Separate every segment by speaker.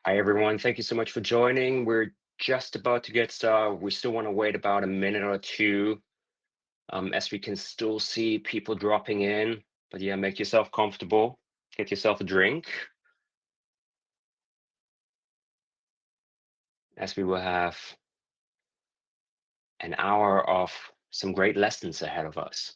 Speaker 1: Hi, everyone. Thank you so much for joining. We're just about to get started. We still want to wait about a minute or two, as we can still see people dropping in. But yeah, make yourself comfortable. Get yourself a drink, as we will have an hour of some great lessons ahead of us.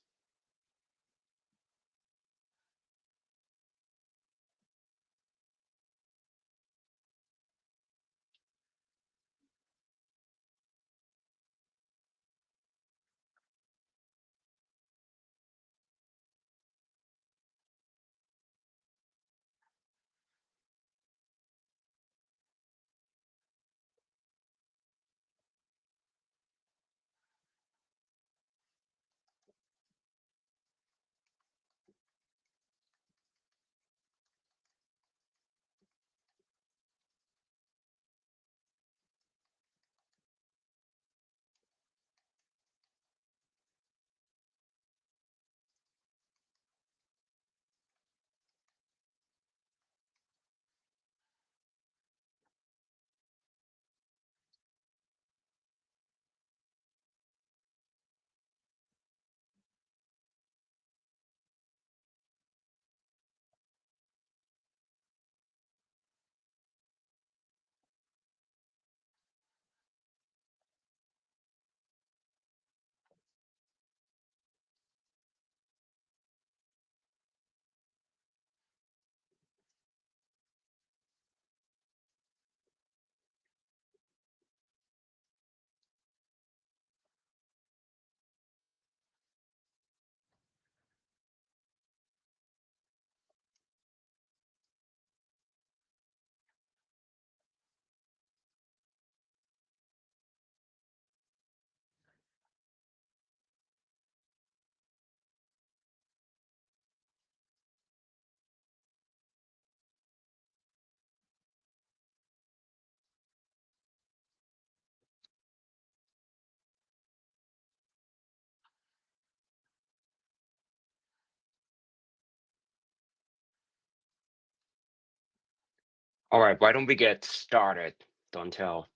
Speaker 1: All right, why don't we get started, Dontell?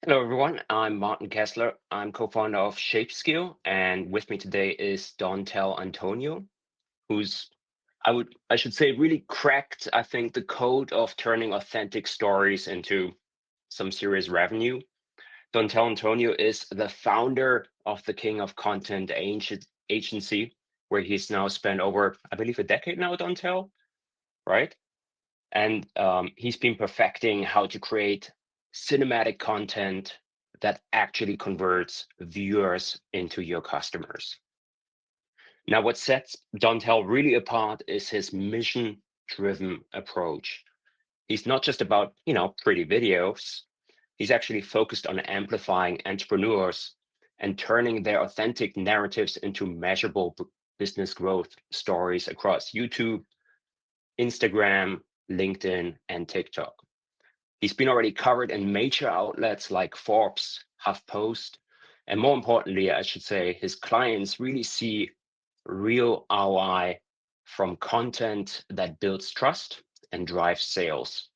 Speaker 1: Hello, everyone. I'm Martin Kessler. I'm co-founder of ShapeScale, and with me today is Dontell Antonio, who's I should say really cracked, I think, the code of turning authentic stories into some serious revenue. Dontell Antonio is the founder of the King of Content Agency, where he's now spent over, I believe, a decade now, Dontell, right? And he's been perfecting how to create cinematic content that actually converts viewers into your customers. Now, what sets Dontell really apart is his mission-driven approach. He's not just about, pretty videos. He's actually focused on amplifying entrepreneurs and turning their authentic narratives into measurable business growth stories across YouTube, Instagram, LinkedIn, and TikTok. He's been already covered in major outlets like Forbes, HuffPost, and more importantly, I should say, his clients really see real ROI from content that builds trust and drives sales.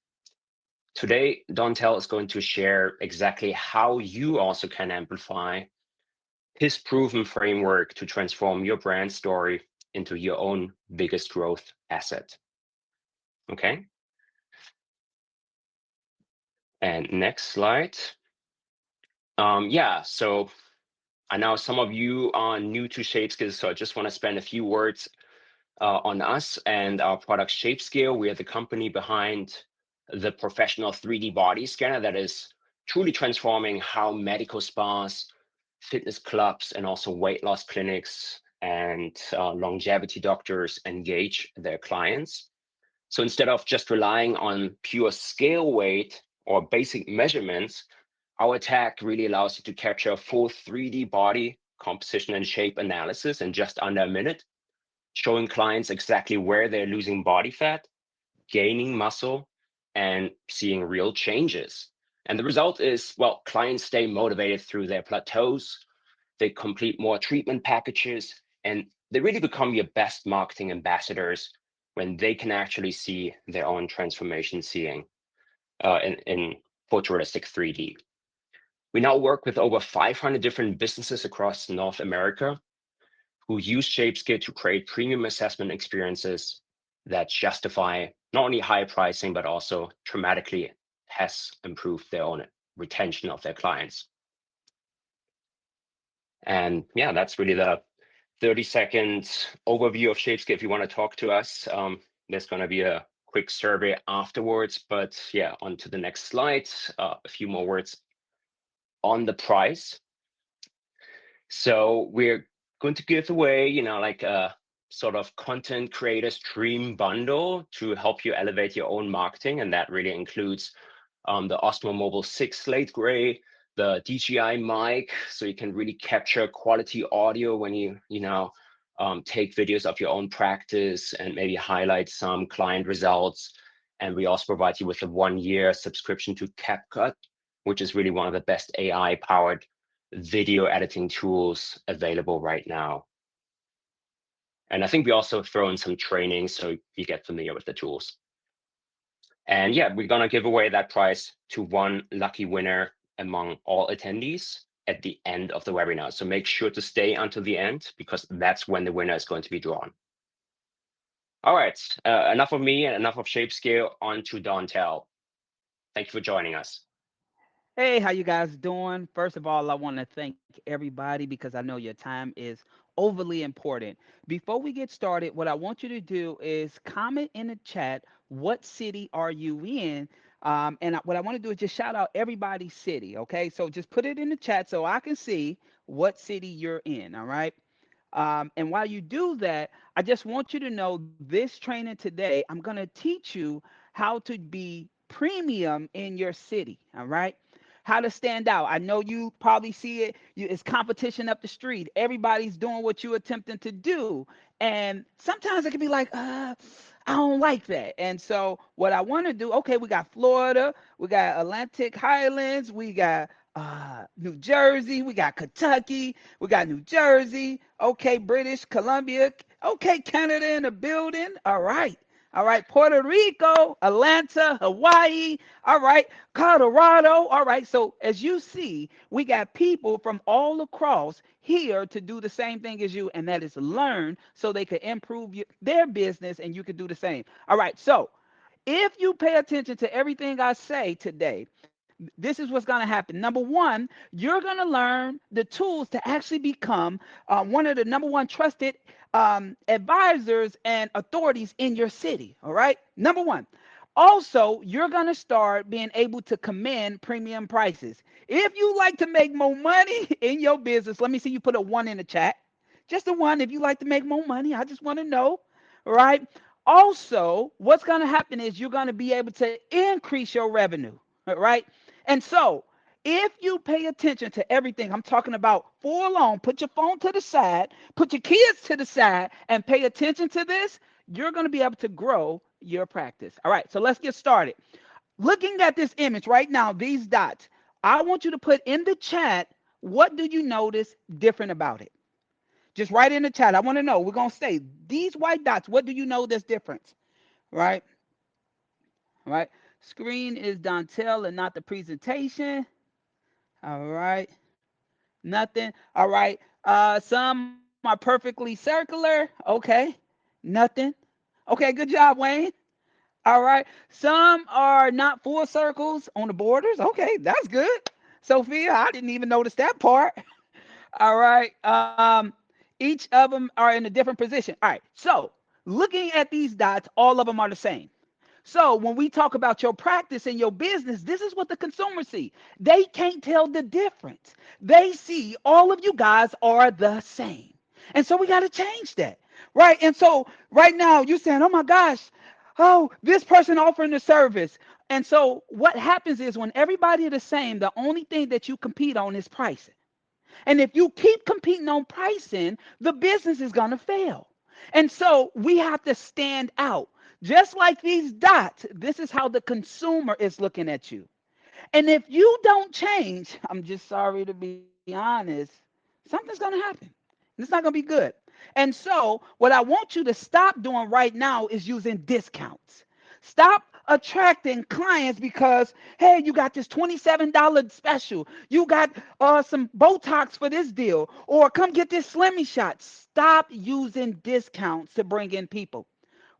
Speaker 1: Today, Dontell is going to share exactly how you also can amplify his proven framework to transform your brand story into your own biggest growth asset. Okay. And next slide. Yeah, so I know some of you are new to ShapeScale, so I just want to spend a few words on us and our product ShapeScale. We are the company behind the professional 3D body scanner that is truly transforming how medical spas, fitness clubs, and also weight loss clinics and longevity doctors engage their clients. So instead of just relying on pure scale weight or basic measurements, our tech really allows you to capture a full 3D body composition and shape analysis in just under a minute, showing clients exactly where they're losing body fat, gaining muscle, and seeing real changes. And the result is, well, clients stay motivated through their plateaus, they complete more treatment packages, and they really become your best marketing ambassadors when they can actually see their own transformation seeing in photorealistic 3D. We now work with over 500 different businesses across North America who use ShapeScale to create premium assessment experiences that justify not only high pricing, but also dramatically has improved their own retention of their clients. And yeah, that's really the 30-second overview of ShapeScale. If you want to talk to us, there's going to be a quick survey afterwards. But yeah, on to the next slide. A few more words on the price. So we're going to give away, like a sort of content creator stream bundle to help you elevate your own marketing. And that really includes the Osmo Mobile 6 Slate Gray, the DJI mic, so you can really capture quality audio when you take videos of your own practice and maybe highlight some client results. And we also provide you with a 1-year subscription to CapCut, which is really one of the best AI-powered video editing tools available right now. And I think we also throw in some training so you get familiar with the tools. And yeah, we're going to give away that prize to one lucky winner among all attendees at the end of the webinar. So make sure to stay until the end because that's when the winner is going to be drawn. All right, enough of me and enough of ShapeScale, on to Dontell. Thank you for joining us.
Speaker 2: Hey, how you guys doing? First of all, I want to thank everybody because I know your time is overly important. Before we get started, what I want you to do is comment in the chat, what city are you in? What I want to do is just shout out everybody's city, okay? So just put it in the chat so I can see what city you're in, all right? And while you do that, I just want you to know this training today, I'm going to teach you how to be premium in your city. All right. How to stand out. I know you probably see it. It's competition up the street. Everybody's doing what you're attempting to do. And sometimes it can be like, I don't like that. And so, what I want to do, okay, we got Florida, we got Atlantic Highlands, we got New Jersey, we got Kentucky, we got New Jersey, okay, British Columbia, okay, Canada in the building. All right. All right, Puerto Rico, Atlanta, Hawaii, all right, Colorado. All right, so as you see, we got people from all across here to do the same thing as you, and that is learn so they can improve their business and you can do the same. All right, so if you pay attention to everything I say today, this is what's going to happen. Number one, you're going to learn the tools to actually become one of the number one trusted advisors and authorities in your city. All right. Number one. Also, you're going to start being able to command premium prices. If you like to make more money in your business, let me see you put a 1 in the chat. Just a 1 if you like to make more money. I just want to know. All right. Also, what's going to happen is you're going to be able to increase your revenue. All right. And so, if you pay attention to everything I'm talking about for long, put your phone to the side, put your kids to the side, and pay attention to this, you're going to be able to grow your practice. All right, so let's get started. Looking at this image right now, these dots, I want you to put in the chat, what do you notice different about it? Just write in the chat. I want to know. We're going to say these white dots, what do you know that's different? Right? All right. Screen is Dontell and not the presentation. All right. Nothing. All right. Some are perfectly circular. Okay. Nothing. Okay, good job, Wayne. All right. Some are not full circles on the borders. Okay, that's good. Sophia, I didn't even notice that part. All right. Each of them are in a different position. All right. So, looking at these dots, all of them are the same. So when we talk about your practice and your business, this is what the consumers see. They can't tell the difference. They see all of you guys are the same. And so we got to change that. Right? And so right now you're saying, oh my gosh, oh, this person offering the service. And so what happens is when everybody is the same, the only thing that you compete on is pricing. And if you keep competing on pricing, the business is going to fail. And so we have to stand out. Just like these dots, this is how the consumer is looking at you. And if you don't change, I'm just sorry to be honest, something's going to happen. It's not going to be good. And so, what I want you to stop doing right now is using discounts. Stop attracting clients because, hey, you got this $27 special. You got some Botox for this deal, or come get this Slimmy shot. Stop using discounts to bring in people,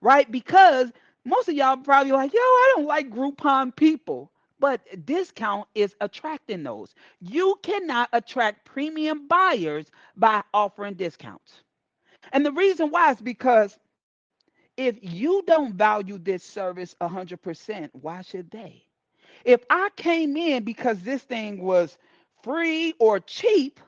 Speaker 2: right? Because most of y'all probably like, yo, I don't like Groupon people. But discount is attracting those. You cannot attract premium buyers by offering discounts. And the reason why is because if you don't value this service 100%, why should they? If I came in because this thing was free or cheap,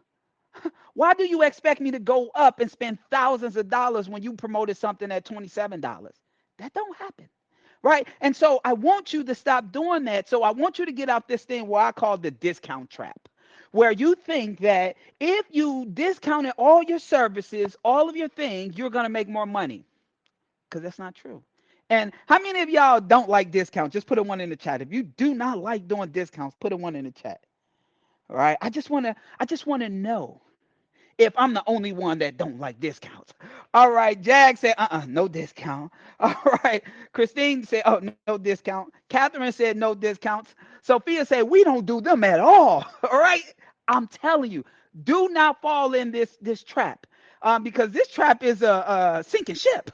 Speaker 2: why do you expect me to go up and spend thousands of dollars when you promoted something at $27? That don't happen. Right? And so I want you to stop doing that. So I want you to get out this thing where I call the discount trap, where you think that if you discounted all your services, all of your things, you're going to make more money. Because that's not true. And how many of y'all don't like discounts? Just put a one in the chat. If you do not like doing discounts, put a one in the chat. All right. I just want to know if I'm the only one that don't like discounts. All right, Jag said, no discount. All right, Christine said, oh, no discount. Catherine said, no discounts. Sophia said, we don't do them at all. All right, I'm telling you, do not fall in this trap, because this trap is a sinking ship.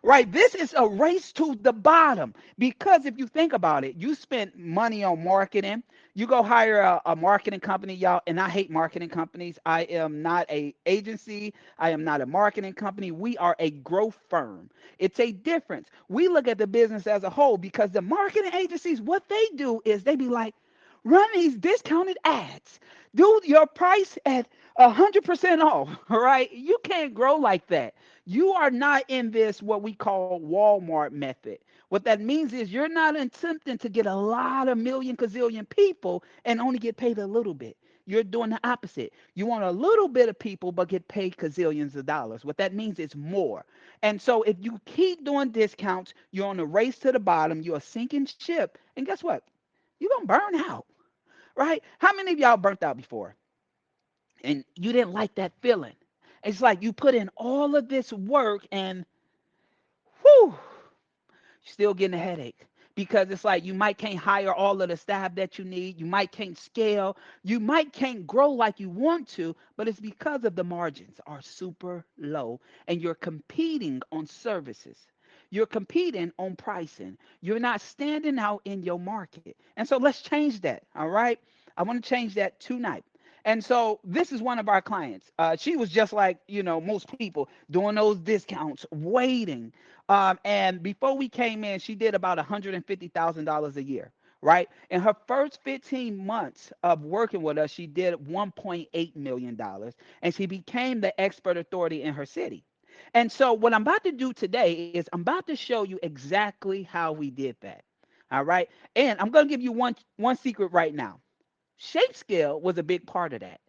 Speaker 2: Right, this is a race to the bottom because if you think about it, you spent money on marketing. You go hire a marketing company, y'all, and I hate marketing companies. I am not a agency. I am not a marketing company. We are a growth firm. It's a difference. We look at the business as a whole because the marketing agencies, what they do is they be like, run these discounted ads. Do your price at 100% off. All right. You can't grow like that. You are not in this, what we call Walmart method. What that means is you're not attempting to get a lot of million gazillion people and only get paid a little bit. You're doing the opposite. You want a little bit of people but get paid gazillions of dollars. What that means is more. And so if you keep doing discounts, you're on a race to the bottom, you're a sinking ship. And guess what? You're going to burn out, right? How many of y'all burnt out before and you didn't like that feeling? It's like you put in all of this work and whew, still getting a headache because it's like you might can't hire all of the staff that you need. You might can't scale. You might can't grow like you want to, but it's because of the margins are super low and you're competing on services. You're competing on pricing. You're not standing out in your market. And so let's change that. All right. I want to change that tonight. And so this is one of our clients. She was just like, most people doing those discounts, waiting. And before we came in, she did about $150,000 a year, right? In her first 15 months of working with us, she did $1.8 million and she became the expert authority in her city. And so, what I'm about to do today is I'm about to show you exactly how we did that. All right. And I'm going to give you one secret right now. ShapeScale was a big part of that,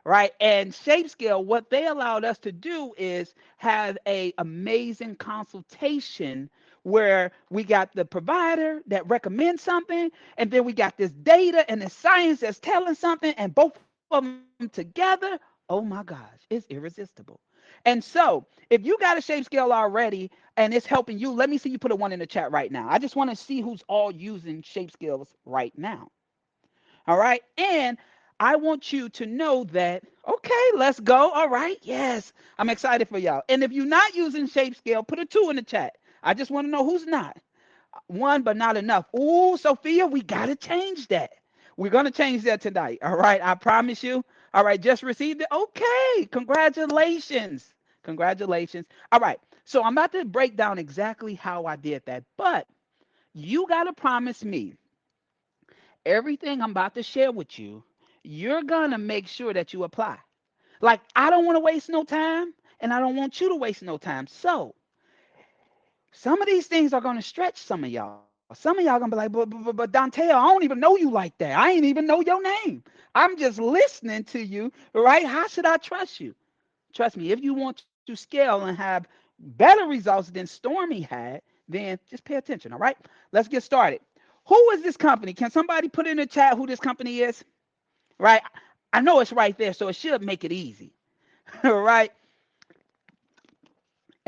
Speaker 2: right? And ShapeScale, what they allowed us to do is have a amazing consultation where we got the provider that recommends something, and then we got this data and the science that's telling something, and both of them together. Oh my gosh, it's irresistible. And so, if you got a ShapeScale already and it's helping you, let me see you put a one in the chat right now. I just want to see who's all using ShapeScales right now. All right. And I want you to know that, okay, let's go. All right. Yes. I'm excited for y'all. And if you're not using ShapeScale, put a two in the chat. I just want to know who's not. One, but not enough. Ooh, Sophia, we got to change that. We're going to change that tonight. All right. I promise you. All right. Just received it. Okay. Congratulations. Congratulations. All right. So I'm about to break down exactly how I did that. But you got to promise me everything I'm about to share with you, you're going to make sure that you apply. Like, I don't want to waste no time, and I don't want you to waste no time. So, some of these things are going to stretch some of y'all. Some of y'all going to be like, but Dante, I don't even know you like that. I ain't even know your name. I'm just listening to you, right? How should I trust you? Trust me, if you want to scale and have better results than Stormy had, then just pay attention, all right? Let's get started. Who is this company? Can somebody put in the chat who this company is? Right? I know it's right there, so it should make it easy. All right?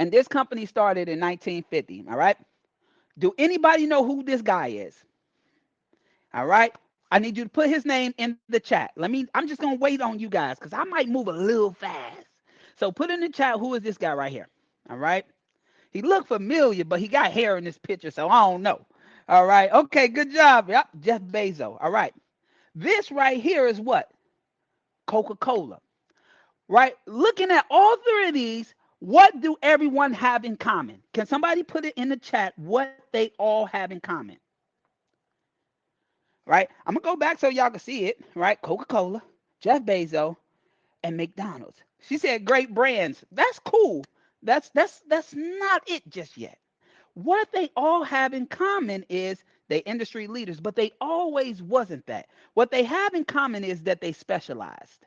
Speaker 2: And this company started in 1950. All right. Do anybody know who this guy is? All right. I need you to put his name in the chat. I'm just gonna wait on you guys because I might move a little fast. So put in the chat, who is this guy right here? All right. He looked familiar, but he got hair in this picture, so I don't know. All right. Okay, good job. Yep, Jeff Bezos. All right. This right here is what? Coca-Cola. Right? Looking at all three of these, what do everyone have in common? Can somebody put it in the chat what they all have in common? Right? I'm gonna go back so y'all can see it. Right? Coca-Cola, Jeff Bezos, and McDonald's. She said great brands. That's cool. That's not it just yet. What they all have in common is they industry leaders, but they always wasn't that. What they have in common is that they specialized.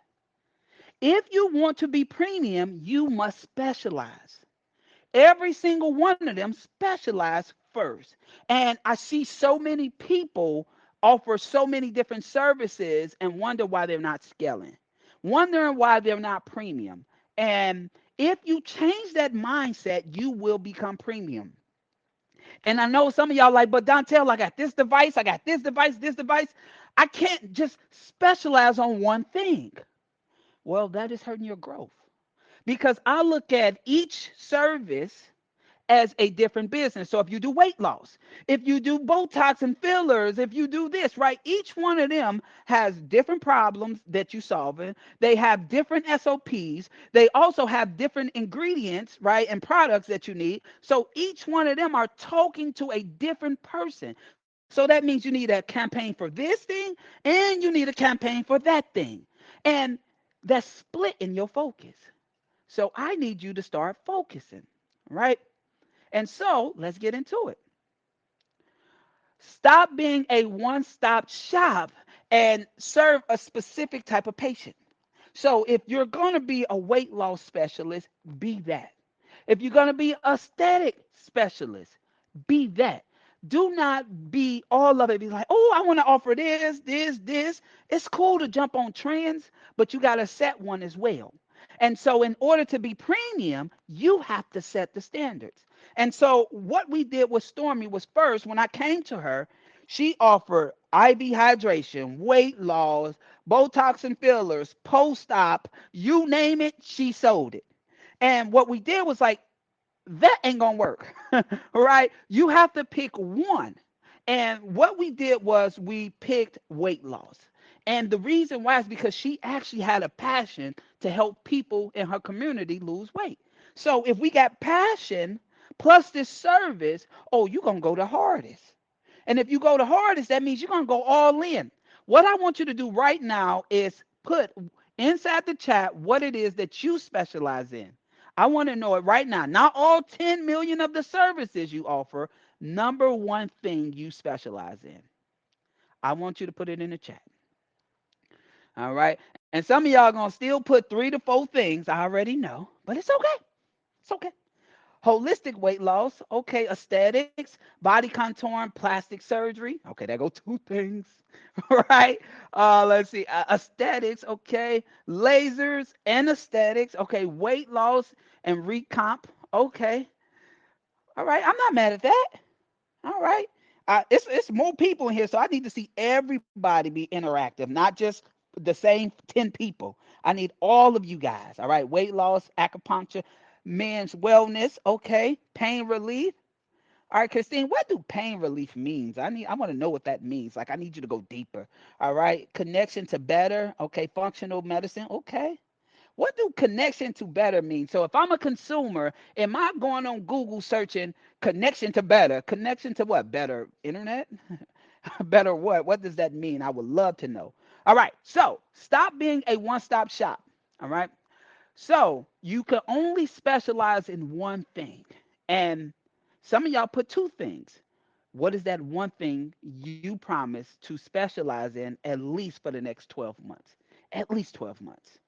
Speaker 2: If you want to be premium, you must specialize. Every single one of them specialize first. And I see so many people offer so many different services and wonder why they're not scaling, wondering why they're not premium. And if you change that mindset, you will become premium. And I know some of y'all like, but Dontell, I got this device, I got this device, this device. I can't just specialize on one thing. Well, that is hurting your growth because I look at each service as a different business. So if you do weight loss, if you do Botox and fillers, if you do this, right? Each one of them has different problems that you solving. They have different SOPs. They also have different ingredients, right? And products that you need. So each one of them are talking to a different person. So that means you need a campaign for this thing and you need a campaign for that thing. And that's split in your focus. So I need you to start focusing, right? And so let's get into it. Stop being a one stop shop and serve a specific type of patient. So if you're going to be a weight loss specialist, be that. If you're going to be a aesthetic specialist, be that. Do not be all of it. Be like, oh, I want to offer this, this, this. It's cool to jump on trends, but you got to set one as well. And so, in order to be premium, you have to set the standards. And so, what we did with Stormy was first, when I came to her, she offered IV hydration, weight loss, Botox and fillers, post op, you name it, she sold it. And what we did was like, that ain't gonna work, right? You have to pick one. And what we did was we picked weight loss. And the reason why is because she actually had a passion to help people in her community lose weight. So if we got passion plus this service, oh, you're gonna go the hardest. And if you go the hardest, that means you're gonna go all in. What I want you to do right now is put inside the chat what it is that you specialize in. I want to know it right now. Not all 10 million of the services you offer. Number one thing you specialize in. I want you to put it in the chat. All right. And some of y'all gonna still put 3 to 4 things. I already know, but it's okay. It's okay. Holistic weight loss. Okay. Aesthetics, body contouring, plastic surgery. Okay, there go 2 things. Right. Let's see. Aesthetics. Okay. Lasers, anesthetics. Okay. Weight loss and recomp. Okay. All right. I'm not mad at that. All right. It's more people in here, so I need to see everybody be interactive, not just the same 10 people. I need all of you guys. All right. Weight loss, acupuncture, men's wellness. Okay. Pain relief. All right, Christine, what do pain relief means? I want to know what that means. Like I need you to go deeper. All right. Connection to better. Okay. Functional medicine. Okay. What do connection to better mean? So if I'm a consumer, am I going on Google searching connection to better? Connection to what? Better internet? Better what? What does that mean? I would love to know. All right. So stop being a one-stop shop. All right. So you can only specialize in one thing. And some of y'all put 2 things. What is that one thing you promise to specialize in at least for the next 12 months? At least 12 months.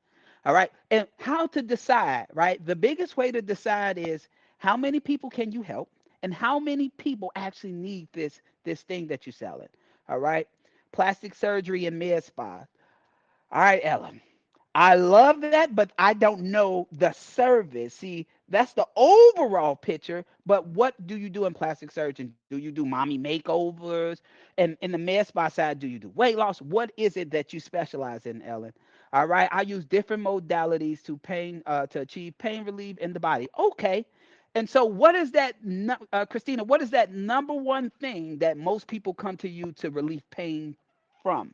Speaker 2: All right. And how to decide, right? The biggest way to decide is how many people can you help and how many people actually need this thing that you're selling. All right. Plastic surgery and med spa. All right, Ellen. I love that, but I don't know the service. See, that's the overall picture. But what do you do in plastic surgeon? Do you do mommy makeovers? And in the med spa side, do you do weight loss? What is it that you specialize in, Ellen? All right, I use different modalities to achieve pain relief in the body. Okay, and so what is that, Christina? What is that number one thing that most people come to you to relieve pain from?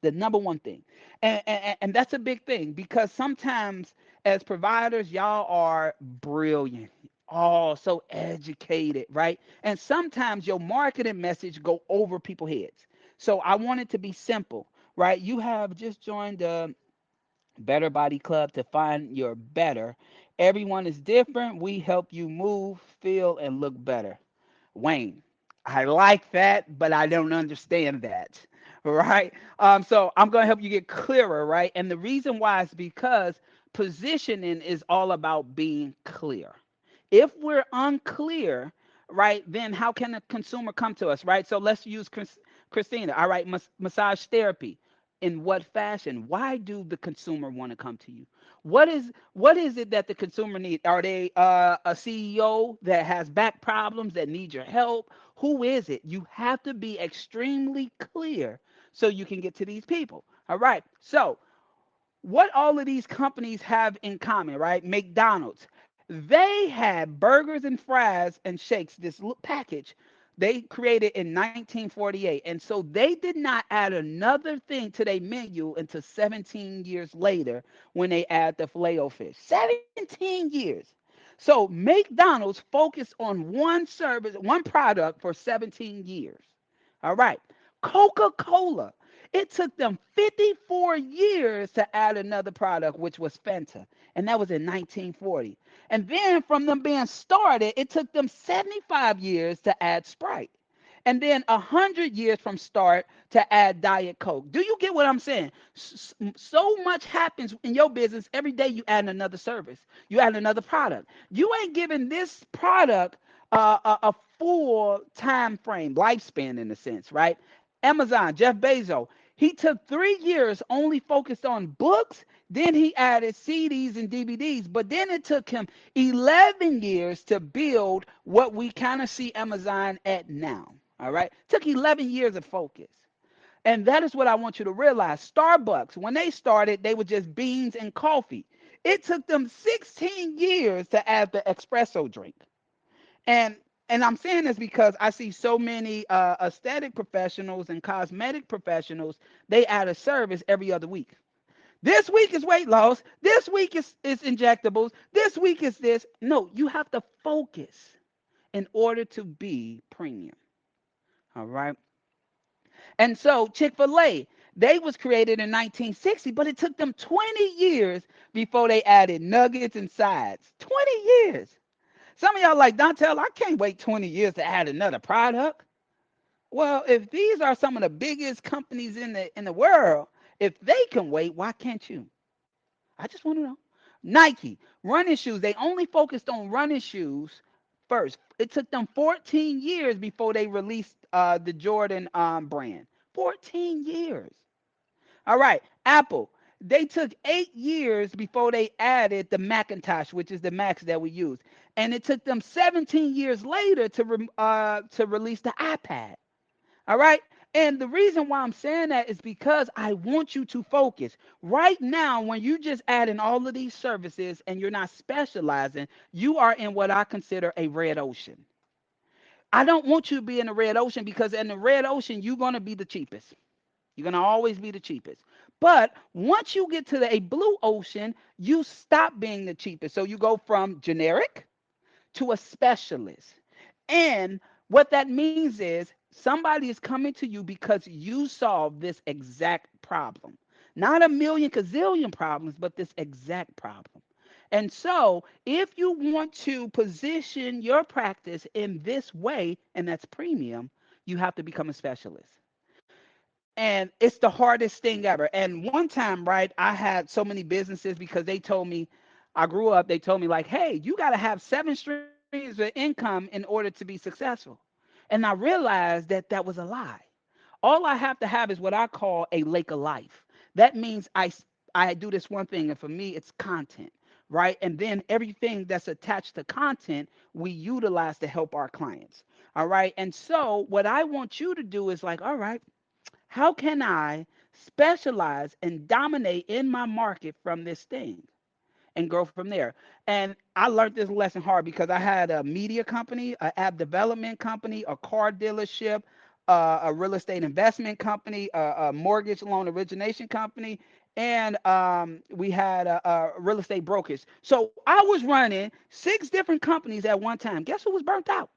Speaker 2: The number one thing, and that's a big thing because sometimes as providers y'all are brilliant, all so educated, right? And sometimes your marketing message go over people's heads. So I want it to be simple, right? You have just joined the Better Body Club to find your better. Everyone is different. We help you move, feel, and look better. Wayne, I like that, but I don't understand that. Right? So I'm going to help you get clearer, right? And the reason why is because positioning is all about being clear. If we're unclear, right, then how can a consumer come to us, right? So let's use Christina. All right, massage therapy. In what fashion? Why do the consumer want to come to you? What is it that the consumer needs? Are they a CEO that has back problems that need your help? Who is it? You have to be extremely clear so you can get to these people. All right. So what all of these companies have in common, right? McDonald's, they had burgers and fries and shakes, this package they created in 1948. And so they did not add another thing to their menu until 17 years later when they add the filet fish. 17 years. So McDonald's focused on one service, one product for 17 years. All right. Coca-Cola, it took them 54 years to add another product, which was Fanta, and that was in 1940. And then from them being started, it took them 75 years to add Sprite. And then 100 years from start to add Diet Coke. Do you get what I'm saying? So much happens in your business. Every day you add another service, you add another product. You ain't giving this product a full time frame, lifespan in a sense, right? Amazon, Jeff Bezos, he took 3 years only focused on books. Then he added CDs and DVDs. But then it took him 11 years to build what we kind of see Amazon at now. All right. Took 11 years of focus. And that is what I want you to realize. Starbucks, when they started, they were just beans and coffee. It took them 16 years to add the espresso drink. And and I'm saying this because I see so many aesthetic professionals and cosmetic professionals. They add a service every other week. This week is weight loss. This week is injectables. This week is this. No, you have to focus in order to be premium. All right. And so Chick-fil-A, they was created in 1960, but it took them 20 years before they added nuggets and sides. 20 years. Some of y'all like, Dontell, I can't wait 20 years to add another product. Well, if these are some of the biggest companies in the world, if they can wait, why can't you? I just want to know. Nike, running shoes, they only focused on running shoes first. It took them 14 years before they released the Jordan brand. 14 years. All right, Apple. They took 8 years before they added the Macintosh, which is the Macs that we use, and it took them 17 years later to release the iPad. All right. And the reason why I'm saying that is because I want you to focus. Right now, when you just add in all of these services and you're not specializing, you are in what I consider a red ocean. I don't want you to be in the red ocean because in the red ocean, you're going to be the cheapest. You're going to always be the cheapest. But once you get to a blue ocean, you stop being the cheapest. So you go from generic to a specialist. And what that means is somebody is coming to you because you solve this exact problem. Not a million gazillion problems, but this exact problem. And so, if you want to position your practice in this way, and that's premium, you have to become a specialist. And it's the hardest thing ever. And one time, right, I had so many businesses because they told me, I grew up, they told me, like, hey, you got to have 7 streams of income in order to be successful. And I realized that that was a lie. All I have to have is what I call a lake of life. That means I do this one thing, and for me, it's content, right? And then everything that's attached to content, we utilize to help our clients. All right. And so, what I want you to do is like, all right, how can I specialize and dominate in my market from this thing? And grow from there. And I learned this lesson hard because I had a media company, an app development company, a car dealership, a real estate investment company, a mortgage loan origination company, and we had a real estate brokerage. So I was running 6 different companies at one time. Guess who was burnt out?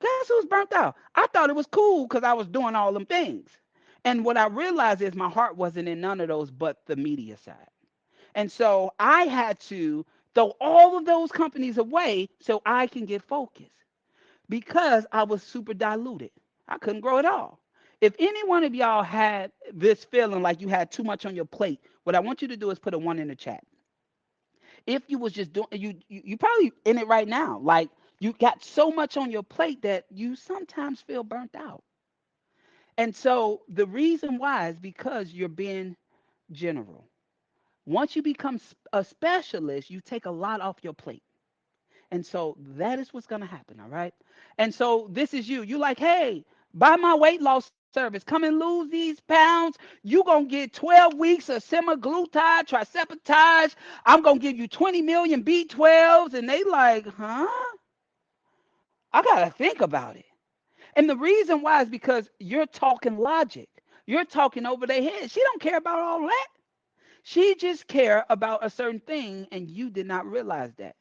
Speaker 2: Guess who was burnt out? I thought it was cool because I was doing all them things. And what I realized is my heart wasn't in none of those but the media side. And so I had to throw all of those companies away so I can get focused because I was super diluted. I couldn't grow at all. If any one of y'all had this feeling like you had too much on your plate, what I want you to do is put a one in the chat. If you was just doing you probably in it right now. Like you got so much on your plate that you sometimes feel burnt out. And so the reason why is because you're being general. Once you become a specialist, you take a lot off your plate. And so that is what's going to happen. All right. And so this is you. You like, hey, buy my weight loss service. Come and lose these pounds. You going to get 12 weeks of semaglutide, triceptide. I'm going to give you 20 million B12s. And they like, huh? I got to think about it. And the reason why is because you're talking logic. You're talking over their head. She don't care about all that. She just care about a certain thing, and you did not realize that.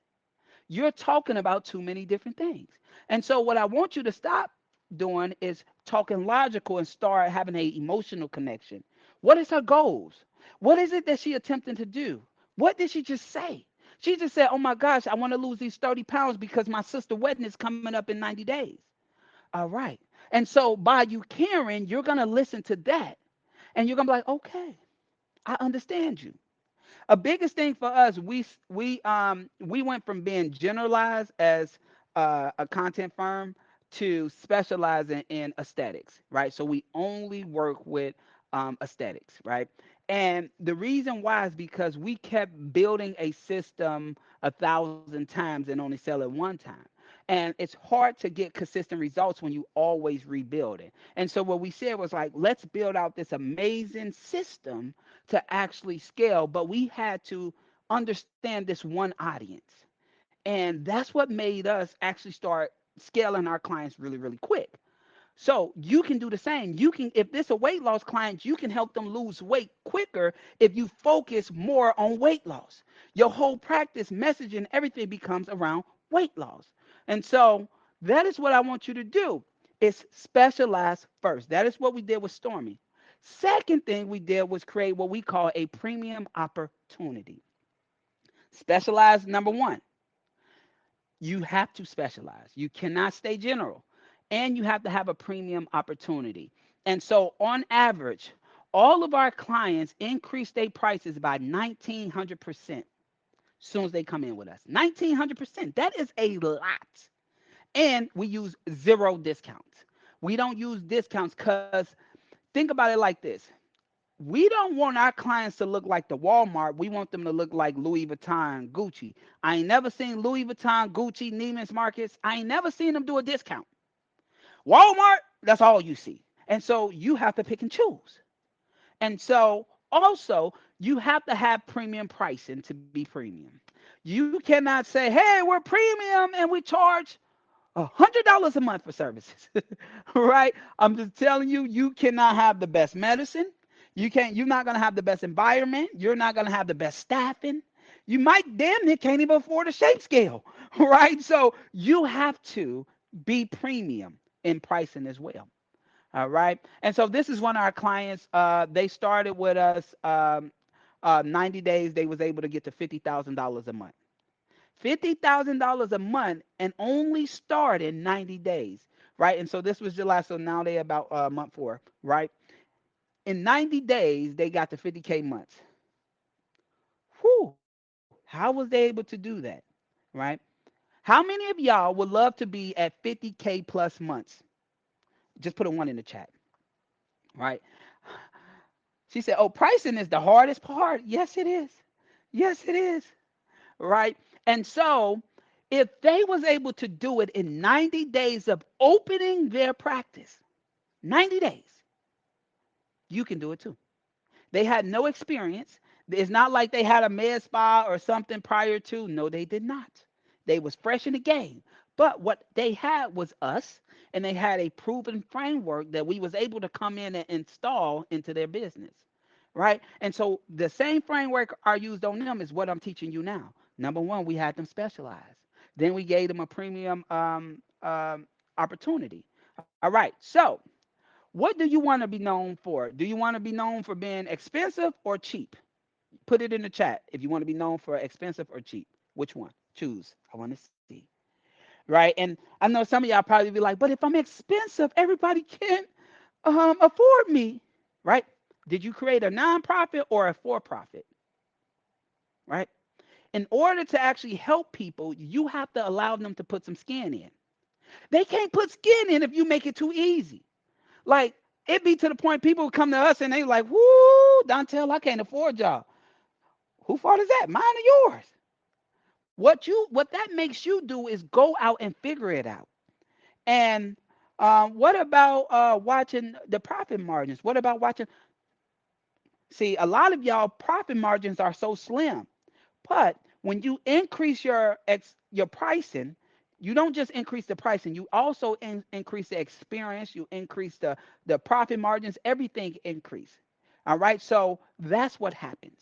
Speaker 2: You're talking about too many different things. And so what I want you to stop doing is talking logical and start having a emotional connection. What is her goals? What is it that she attempting to do? What did she just say? She just said, "Oh my gosh, I want to lose these 30 pounds because my sister wedding is coming up in 90 days." All right. And so by you caring, you're going to listen to that and you're going to be like, "Okay, I understand you." A biggest thing for us, we went from being generalized as a content firm to specializing in aesthetics, right? So we only work with aesthetics, right? And the reason why is because we kept building a system 1,000 times and only sell it one time. And it's hard to get consistent results when you always rebuild it. And so what we said was like, let's build out this amazing system to actually scale, but we had to understand this one audience. And that's what made us actually start scaling our clients really, really quick. So you can do the same. You can, if this a weight loss client, you can help them lose weight quicker if you focus more on weight loss. Your whole practice, messaging, everything becomes around weight loss. And so that is what I want you to do. Is specialize first. That is what we did with Stormy. Second thing we did was create what we call a premium opportunity. Specialize number one, you have to specialize. You cannot stay general. And you have to have a premium opportunity. And so, on average, all of our clients increase their prices by 1,900% as soon as they come in with us. 1,900%. That is a lot. And we use zero discounts. We don't use discounts because think about it like this. We don't want our clients to look like the Walmart. We want them to look like Louis Vuitton, Gucci. I ain't never seen Louis Vuitton, Gucci, Neiman's Marcus. I ain't never seen them do a discount. Walmart, that's all you see. And so you have to pick and choose. And so also you have to have premium pricing to be premium. You cannot say, hey, we're premium and we charge $100 a month for services. Right? I'm just telling you, you cannot have the best medicine. You're not gonna have the best environment. You're not gonna have the best staffing. You might damn near can't even afford a shape scale. Right? So you have to be premium in pricing as well. All right. And so this is one of our clients. They started with us 90 days. They was able to get to $50,000 a month. $50,000 a month and only start in 90 days, right? And so this was July, so now they about month 4, right? In 90 days, they got to 50K months. Whew, how was they able to do that, right? How many of y'all would love to be at 50K plus months? Just put a one in the chat, right? She said, "Oh, pricing is the hardest part." Yes, it is. Yes, it is. Right? And so, if they was able to do it in 90 days of opening their practice, 90 days, you can do it too. They had no experience. It's not like they had a med spa or something prior to. No, they did not. They was fresh in the game. But what they had was us, and they had a proven framework that we was able to come in and install into their business. Right? And so the same framework I used on them is what I'm teaching you now. Number one, we had them specialize. Then we gave them a premium opportunity. All right. So what do you want to be known for? Do you want to be known for being expensive or cheap? Put it in the chat if you want to be known for expensive or cheap. Which one? Choose. I want to see. Right? And I know some of y'all probably be like, but if I'm expensive, everybody can't afford me. Right? Did you create a nonprofit or a for profit? Right? In order to actually help people, you have to allow them to put some skin in. They can't put skin in if you make it too easy. Like it be to the point people come to us and they like, "Whoo, Dontell, I can't afford y'all." Who fault is that? Mine or yours? What that makes you do is go out and figure it out. And what about watching the profit margins? What about watching? See, a lot of y'all profit margins are so slim. But when you increase your pricing, you don't just increase the pricing, you also increase the experience, you increase the profit margins, everything increase. All right, so that's what happens.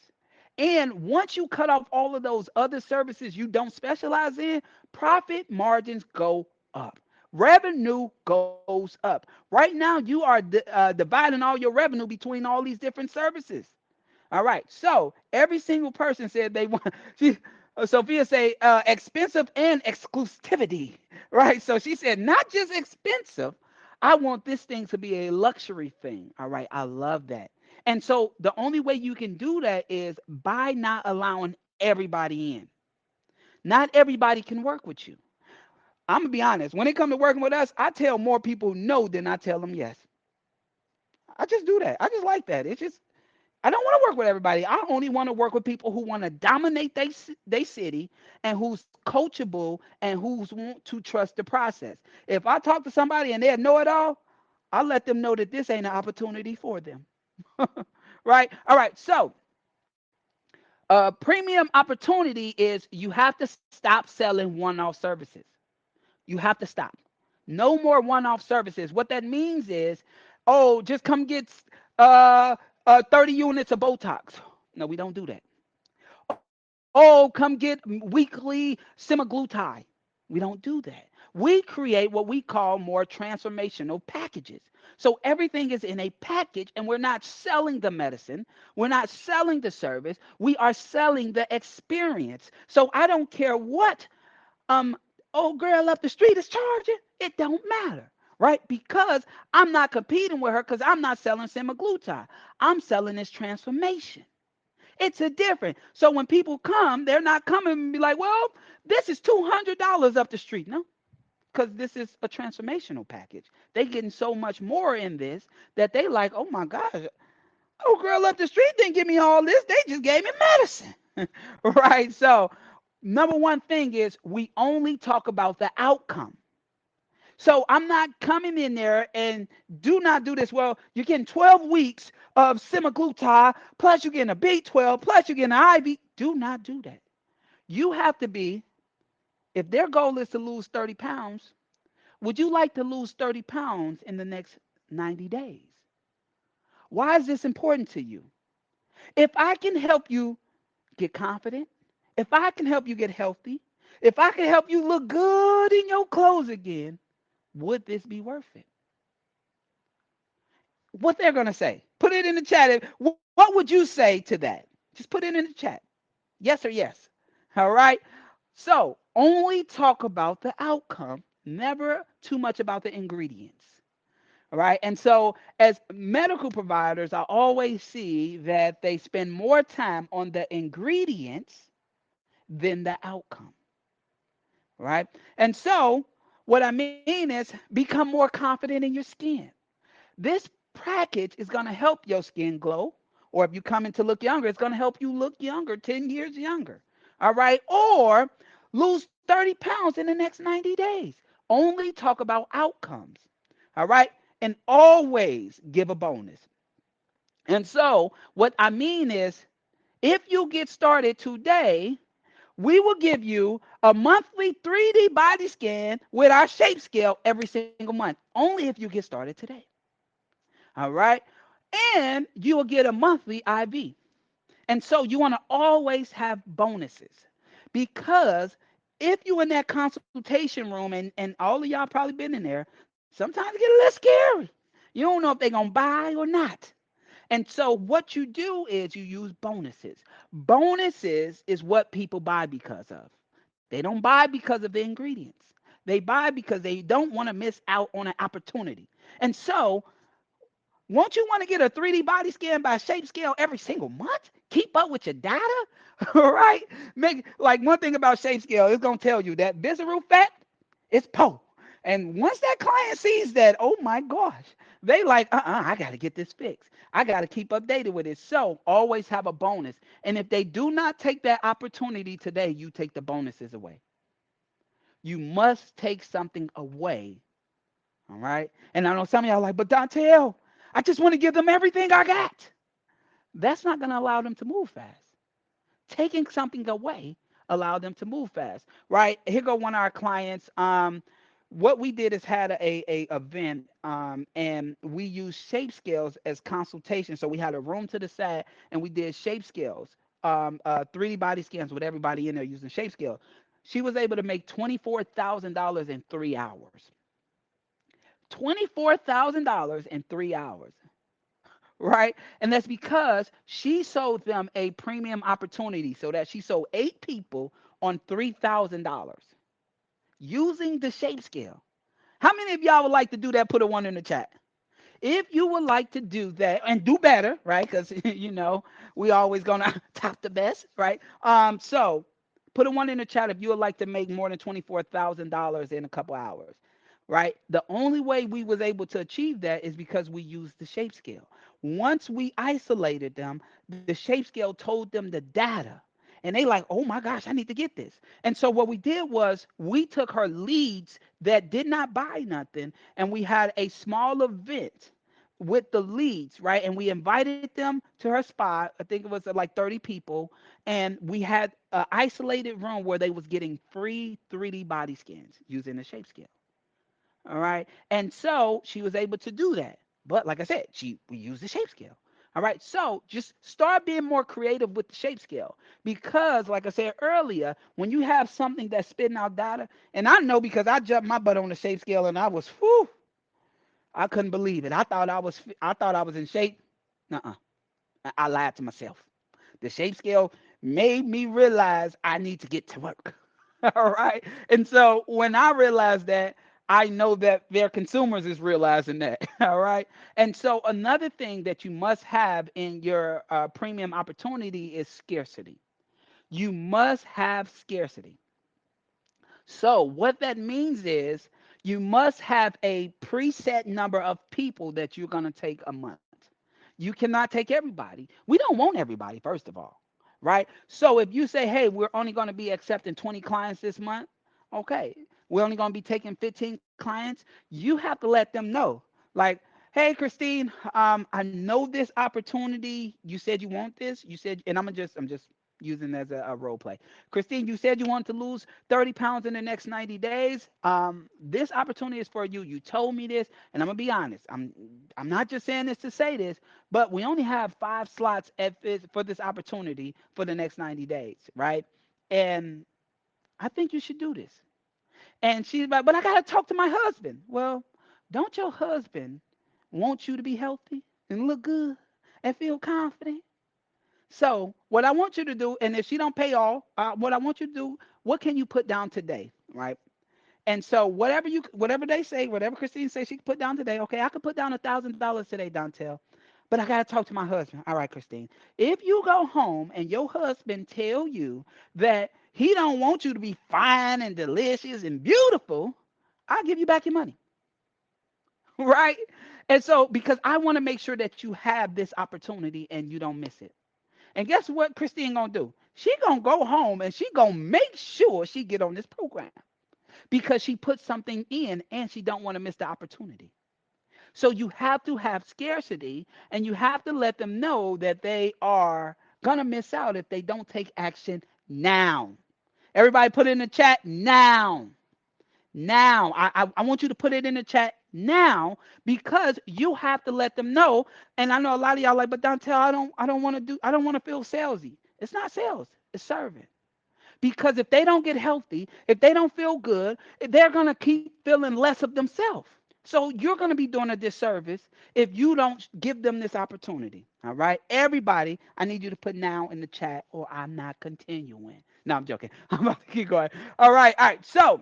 Speaker 2: And once you cut off all of those other services you don't specialize in, profit margins go up. Revenue goes up. Right now, you are dividing all your revenue between all these different services. All right. So every single person said they want. She, Sophia say expensive and exclusivity. Right. So she said not just expensive. I want this thing to be a luxury thing. All right. I love that. And so the only way you can do that is by not allowing everybody in. Not everybody can work with you. I'm gonna be honest. When it comes to working with us, I tell more people no than I tell them yes. I just do that. I just like that. It's just I don't want to work with everybody. I only want to work with people who want to dominate they city and who's coachable and who's want to trust the process. If I talk to somebody and they know it all, I let them know that this ain't an opportunity for them. Right? All right. So, premium opportunity is you have to stop selling one-off services. You have to stop. No more one-off services. What that means is, oh, just come get uh, 30 units of Botox. No, we don't do that. Oh, come get weekly semaglutide. We don't do that. We create what we call more transformational packages. So everything is in a package, and we're not selling the medicine. We're not selling the service. We are selling the experience. So I don't care what um old girl up the street is charging. It don't matter. Right? Because I'm not competing with her because I'm not selling semaglutide. I'm selling this transformation. It's a different. So when people come, they're not coming and be like, well, this is $200 up the street. No, because this is a transformational package. They getting so much more in this that they like, oh my gosh, oh girl up the street didn't give me all this. They just gave me medicine. Right? So number one thing is we only talk about the outcome. So I'm not coming in there and do not do this. Well, you're getting 12 weeks of semaglutide, plus you're getting a B12, plus you're getting an IV. Do not do that. You have to be, if their goal is to lose 30 pounds, would you like to lose 30 pounds in the next 90 days? Why is this important to you? If I can help you get confident, if I can help you get healthy, if I can help you look good in your clothes again, would this be worth it? What they're going to say. Put it in the chat. What would you say to that? Just put it in the chat. Yes or yes. All right. So only talk about the outcome, never too much about the ingredients. All right. And so, as medical providers, I always see that they spend more time on the ingredients than the outcome. Right. And so, what I mean is become more confident in your skin. This package is going to help your skin glow. Or if you're coming to look younger, it's going to help you look younger, 10 years younger. All right. Or lose 30 pounds in the next 90 days. Only talk about outcomes. All right. And always give a bonus. And so, what I mean is, if you get started today, we will give you a monthly 3D body scan with our shape scale every single month, only if you get started today. All right. And you will get a monthly IV. And so you want to always have bonuses because if you in that consultation room and all of y'all probably been in there, sometimes it get a little scary. You don't know if they're going to buy or not. And so what you do is you use bonuses. Bonuses is what people buy because of. They don't buy because of the ingredients. They buy because they don't want to miss out on an opportunity. And so won't you want to get a 3D body scan by ShapeScale every single month? Keep up with your data, all right? Make like one thing about ShapeScale, it's gonna tell you that visceral fat is po. And once that client sees that, oh my gosh, they like, I gotta get this fixed. I gotta keep updated with it. So always have a bonus. And if they do not take that opportunity today, you take the bonuses away. You must take something away. All right. And I know some of y'all are like, but Dontell, I just want to give them everything I got. That's not going to allow them to move fast. Taking something away allow them to move fast. Right. Here go one of our clients. What we did is had a event and we used shape scales as consultation. So we had a room to the side and we did shape scales, 3D body scans with everybody in there using shape scale. She was able to make $24,000 in 3 hours. $24,000 in 3 hours, right? And that's because she sold them a premium opportunity so that she sold 8 people on $3,000 using the shape scale. How many of y'all would like to do that? Put a one in the chat. If you would like to do that and do better, right? Because we always gonna top the best, right? So put a one in the chat if you would like to make more than $24,000 in a couple hours, right? The only way we was able to achieve that is because we used the shape scale. Once we isolated them, the shape scale told them the data. And they like, oh my gosh, I need to get this. And so what we did was we took her leads that did not buy nothing and we had a small event with the leads, right? And we invited them to her spot. I think it was like 30 people. And we had an isolated room where they was getting free 3D body scans using the shape scale. All right. And so she was able to do that. But like I said, we used the shape scale. All right. So just start being more creative with the shape scale. Because, like I said earlier, when you have something that's spitting out data, and I know because I jumped my butt on the shape scale and I was whew, I couldn't believe it. I thought I was in shape. Nuh-uh. I lied to myself. The shape scale made me realize I need to get to work. All right. And so when I realized that, I know that their consumers is realizing that. All right. And so another thing that you must have in your premium opportunity is scarcity. You must have scarcity. So what that means is you must have a preset number of people that you're going to take a month. You cannot take everybody. We don't want everybody, first of all, right? So if you say, hey, we're only going to be accepting 20 clients this month, okay, we're only going to be taking 15 clients, you have to let them know. Like, hey, Christine, I know this opportunity. You said you want this. You said, and I'm just using as a role play. Christine, you said you want to lose 30 pounds in the next 90 days. This opportunity is for you. You told me this, and I'm gonna be honest. I'm not just saying this to say this, but we only have 5 slots for this opportunity for the next 90 days, right? And I think you should do this. And she's like, but I gotta talk to my husband. Well, don't your husband want you to be healthy and look good and feel confident? So what I want you to do, and if she don't pay all, what I want you to do, what can you put down today, right? And so whatever they say, whatever Christine says she can put down today, okay, I could put down $1,000 today, Dontel, but I gotta talk to my husband. All right, Christine. If you go home and your husband tell you that he don't want you to be fine and delicious and beautiful, I'll give you back your money. Right? And so, because I want to make sure that you have this opportunity and you don't miss it. And guess what Christine gonna do? She gonna go home and she gonna make sure she get on this program because she put something in and she don't want to miss the opportunity. So you have to have scarcity and you have to let them know that they are gonna miss out if they don't take action now. Everybody put it in the chat now. Now. I want you to put it in the chat now because you have to let them know. And I know a lot of y'all like, but Dontel, I don't want to feel salesy. It's not sales, it's serving. Because if they don't get healthy, if they don't feel good, they're gonna keep feeling less of themselves. So you're going to be doing a disservice if you don't give them this opportunity. All right. Everybody, I need you to put now in the chat or I'm not continuing. No, I'm joking. I'm about to keep going. All right. All right. So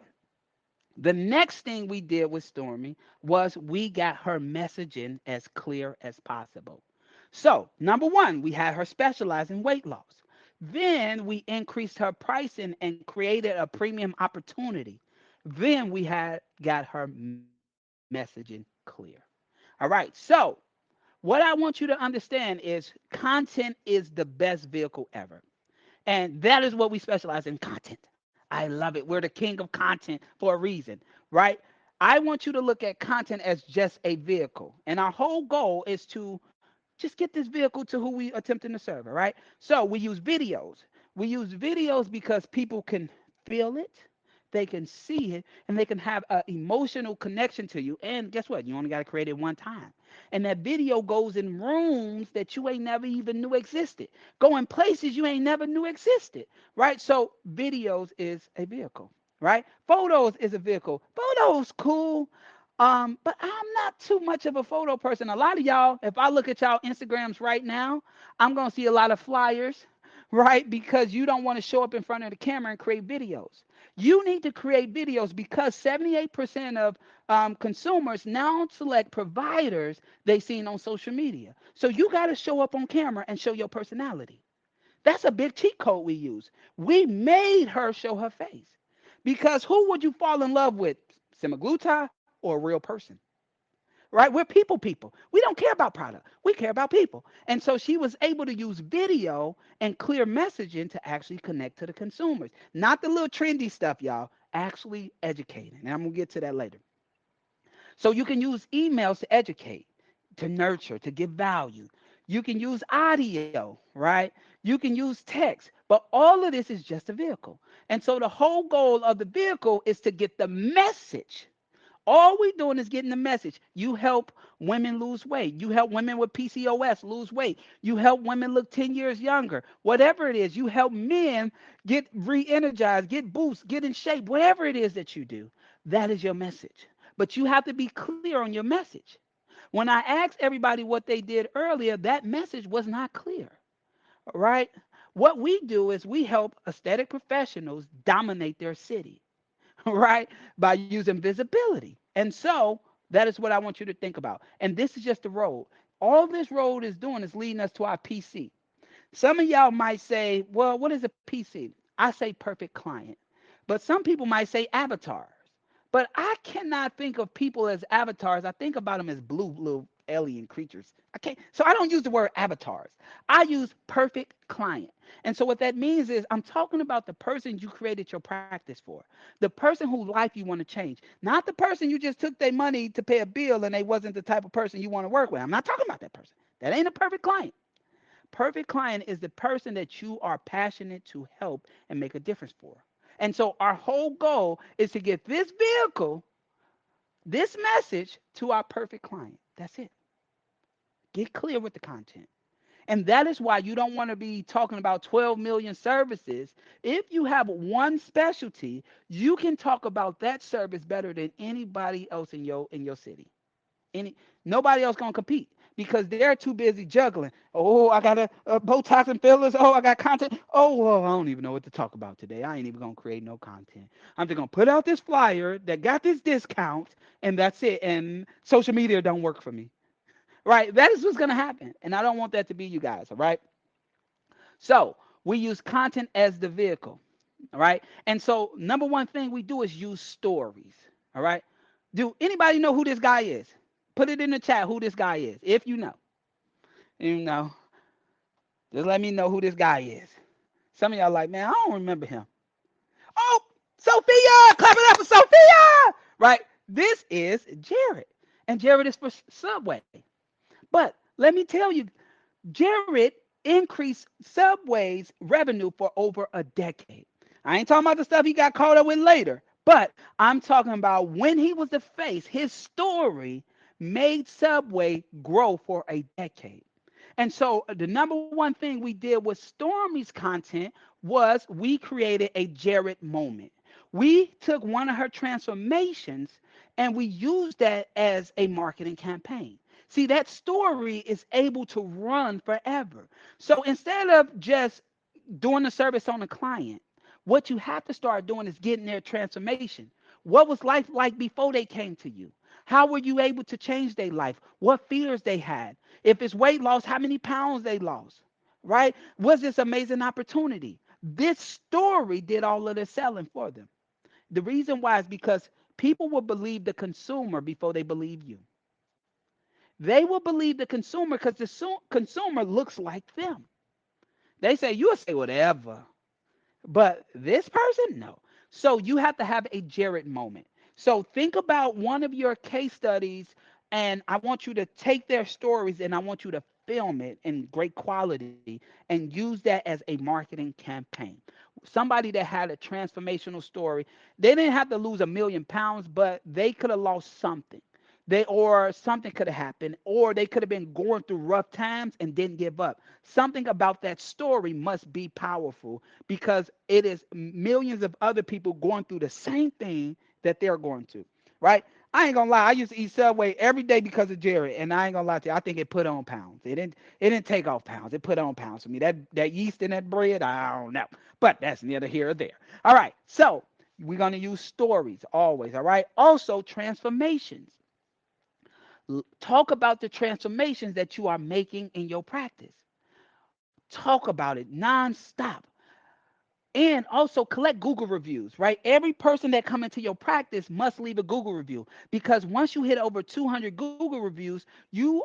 Speaker 2: the next thing we did with Stormy was we got her messaging as clear as possible. So, number one, we had her specialize in weight loss. Then we increased her pricing and created a premium opportunity. Then we had got her messaging clear. All right. So, what I want you to understand is content is the best vehicle ever. And that is what we specialize in, content. I love it. We're the king of content for a reason, right? I want you to look at content as just a vehicle. And our whole goal is to just get this vehicle to who we attempting to serve, all right? So we use videos. We use videos because people can feel it, they can see it, and they can have an emotional connection to you. And guess what? You only got to create it one time. And that video goes in rooms that you ain't never even knew existed, go in places you ain't never knew existed, right? So videos is a vehicle, right? Photos is a vehicle. Photos cool, but I'm not too much of a photo person. A lot of y'all, if I look at y'all Instagrams right now, I'm gonna see a lot of flyers, right? Because you don't want to show up in front of the camera and create videos. You need to create videos because 78% of consumers now select providers they seen on social media. So you got to show up on camera and show your personality. That's a big cheat code we use. We made her show her face because who would you fall in love with, semaglutide or a real person? Right? We're people. We don't care about product. We care about people. And so she was able to use video and clear messaging to actually connect to the consumers. Not the little trendy stuff, y'all. Actually educating. And I'm going to get to that later. So you can use emails to educate, to nurture, to give value. You can use audio, right? You can use text, but all of this is just a vehicle. And so the whole goal of the vehicle is to get the message. All we doing is getting the message. You help women lose weight. You help women with PCOS lose weight. You help women look 10 years younger. Whatever it is, you help men get re-energized, get boost, get in shape. Whatever it is that you do, that is your message. But you have to be clear on your message. When I asked everybody what they did earlier, that message was not clear. All right? What we do is we help aesthetic professionals dominate their city. Right? By using visibility. And so that is what I want you to think about. And this is just the road. All this road is doing is leading us to our PC. Some of y'all might say, well, what is a PC? I say perfect client. But some people might say avatars. But I cannot think of people as avatars. I think about them as blue little alien creatures. I can't, so I don't use the word avatars. I use perfect client. And so what that means is I'm talking about the person you created your practice for, the person whose life you want to change, not the person you just took their money to pay a bill and they wasn't the type of person you want to work with. I'm not talking about that person. That ain't a perfect client. Perfect client is the person that you are passionate to help and make a difference for. And so our whole goal is to get this vehicle, this message to our perfect client. That's it. Get clear with the content. And that is why you don't want to be talking about 12 million services. If you have one specialty, you can talk about that service better than anybody else in your city. Any Nobody else gonna compete because they're too busy juggling. Oh, I got a Botox and fillers. Oh, I got content. Oh, well, I don't even know what to talk about today. I ain't even gonna create no content. I'm just gonna put out this flyer that got this discount, and that's it. And social media don't work for me, right? That is what's gonna happen, and I don't want that to be you guys. All right. So we use content as the vehicle. All right. And so number one thing we do is use stories. All right. Do anybody know who this guy is? Put it in the chat who this guy is. If you know, you know, just let me know who this guy is. Some of y'all like, man, I don't remember him. Oh, Sophia, clap it up for Sophia. Right? This is Jared, and Jared is for Subway. But let me tell you, Jared increased Subway's revenue for over a decade. I ain't talking about the stuff he got caught up with later, but I'm talking about when he was the face, his story made Subway grow for a decade. And so the number one thing we did with Stormy's content was we created a Jared moment. We took one of her transformations and we used that as a marketing campaign. See, that story is able to run forever. So instead of just doing the service on a client, what you have to start doing is getting their transformation. What was life like before they came to you? How were you able to change their life? What fears they had? If it's weight loss, how many pounds they lost? Right? Was this amazing opportunity? This story did all of the selling for them. The reason why is because people will believe the consumer before they believe you. They will believe the consumer because the consumer looks like them. They say, you'll say whatever. But this person, no. So you have to have a Jared moment. So think about one of your case studies, and I want you to take their stories and I want you to film it in great quality and use that as a marketing campaign. Somebody that had a transformational story, they didn't have to lose 1,000,000 pounds, but they could have lost something. They or something could have happened, or they could have been going through rough times and didn't give up. Something about that story must be powerful because it is millions of other people going through the same thing that they're going to, right? I ain't gonna lie. I used to eat Subway every day because of Jared, and I ain't gonna lie to you. I think it put on pounds. It didn't take off pounds. It put on pounds for me. That yeast in that bread, I don't know. But that's neither here or there. All right. So we're gonna use stories always. All right. Also transformations. Talk about the transformations that you are making in your practice. Talk about it nonstop. And also collect Google reviews, right? Every person that come into your practice must leave a Google review because once you hit over 200 Google reviews, you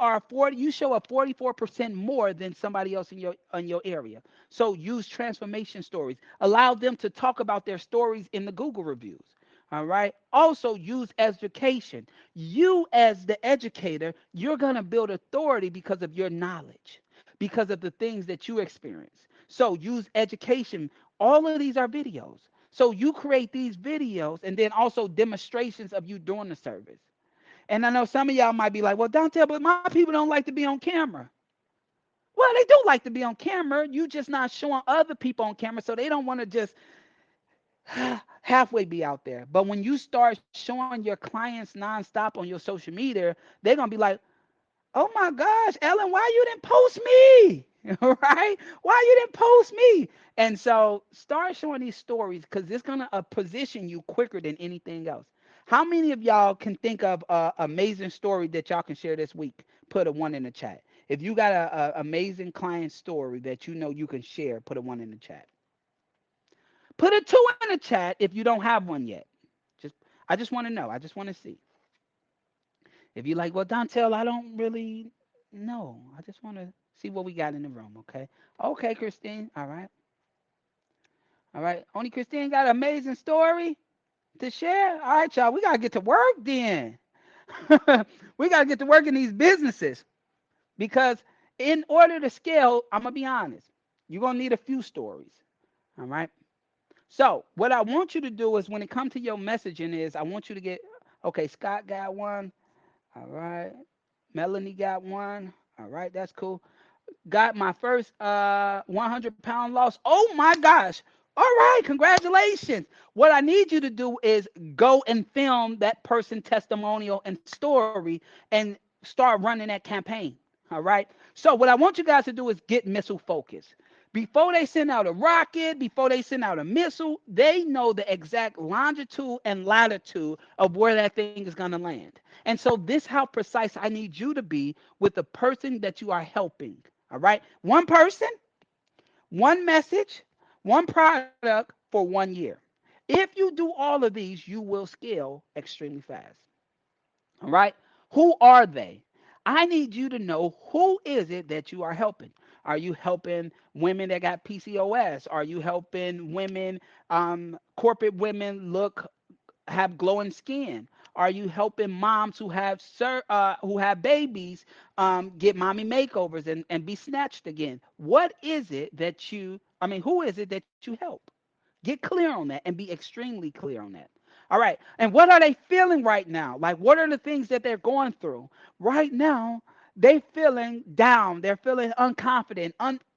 Speaker 2: show up 44% more than somebody else in your area. So use transformation stories. Allow them to talk about their stories in the Google reviews. All right. Also use education. You as the educator, you're going to build authority because of your knowledge, because of the things that you experience. So use education. All of these are videos. So you create these videos and then also demonstrations of you doing the service. And I know some of y'all might be like, well, don't tell, but my people don't like to be on camera. Well, they do like to be on camera. You just not showing other people on camera. So they don't want to just halfway be out there. But when you start showing your clients nonstop on your social media, they're going to be like, oh my gosh, Ellen, why you didn't post me? Right? Why you didn't post me? And so start showing these stories because it's gonna position you quicker than anything else. How many of y'all can think of an amazing story that y'all can share this week? Put a one in the chat. If you got a amazing client story that you know you can share, put a one in the chat. Put a two in the chat if you don't have one yet. Just I just want to know. I just want to see. If you like, well, Dontel, I don't really know. I just want to see what we got in the room, okay? Okay, Christine. All right. All right. Only Christine got an amazing story to share. All right, y'all. We got to get to work then. We got to get to work in these businesses because in order to scale, I'm going to be honest, you're going to need a few stories. All right. So what I want you to do is when it comes to your messaging is I want you to get, okay, Scott got one. All right. Melanie got one. All right, that's cool. Got my first 100-pound loss. Oh my gosh. All right, congratulations. What I need you to do is go and film that person testimonial and story and start running that campaign. All right. So what I want you guys to do is get missile focused. Before they send out a rocket, before they send out a missile, they know the exact longitude and latitude of where that thing is going to land. And so this how precise I need you to be with the person that you are helping. All right. One person, one message, one product for 1 year. If you do all of these, you will scale extremely fast. All right. Who are they? I need you to know who is it that you are helping. Are you helping women that got PCOS? Are you helping women, corporate women look have glowing skin? Are you helping moms who have babies get mommy makeovers and be snatched again? What is it that who is it that you help? Get clear on that and be extremely clear on that. All right. And what are they feeling right now? Like, what are the things that they're going through? Right now, they feeling down. They're feeling unconfident,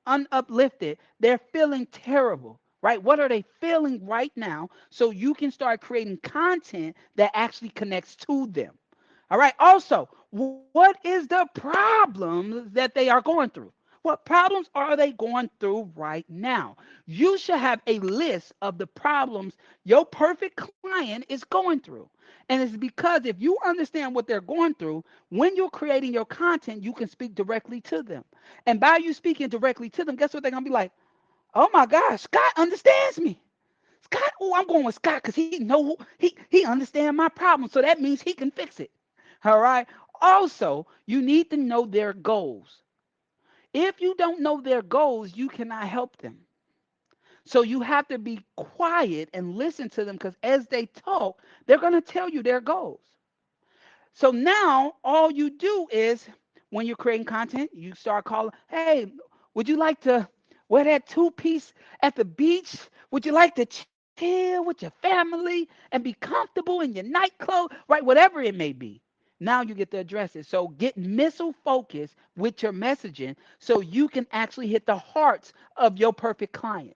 Speaker 2: unuplifted. They're feeling terrible. Right? What are they feeling right now? So you can start creating content that actually connects to them. All right. Also, what is the problem that they are going through? What problems are they going through right now? You should have a list of the problems your perfect client is going through. And it's because if you understand what they're going through, when you're creating your content, you can speak directly to them. And by you speaking directly to them, guess what they're going to be like? Oh my gosh, Scott understands me. Scott, oh, I'm going with Scott because he understands my problem. So that means he can fix it. All right. Also, you need to know their goals. If you don't know their goals, you cannot help them. So you have to be quiet and listen to them because as they talk, they're going to tell you their goals. So now all you do is when you're creating content, you start calling, hey, would you like to wear that two-piece at the beach? Would you like to chill with your family and be comfortable in your nightclothes? Right, whatever it may be. Now you get to address it. So get missile focused with your messaging so you can actually hit the hearts of your perfect client.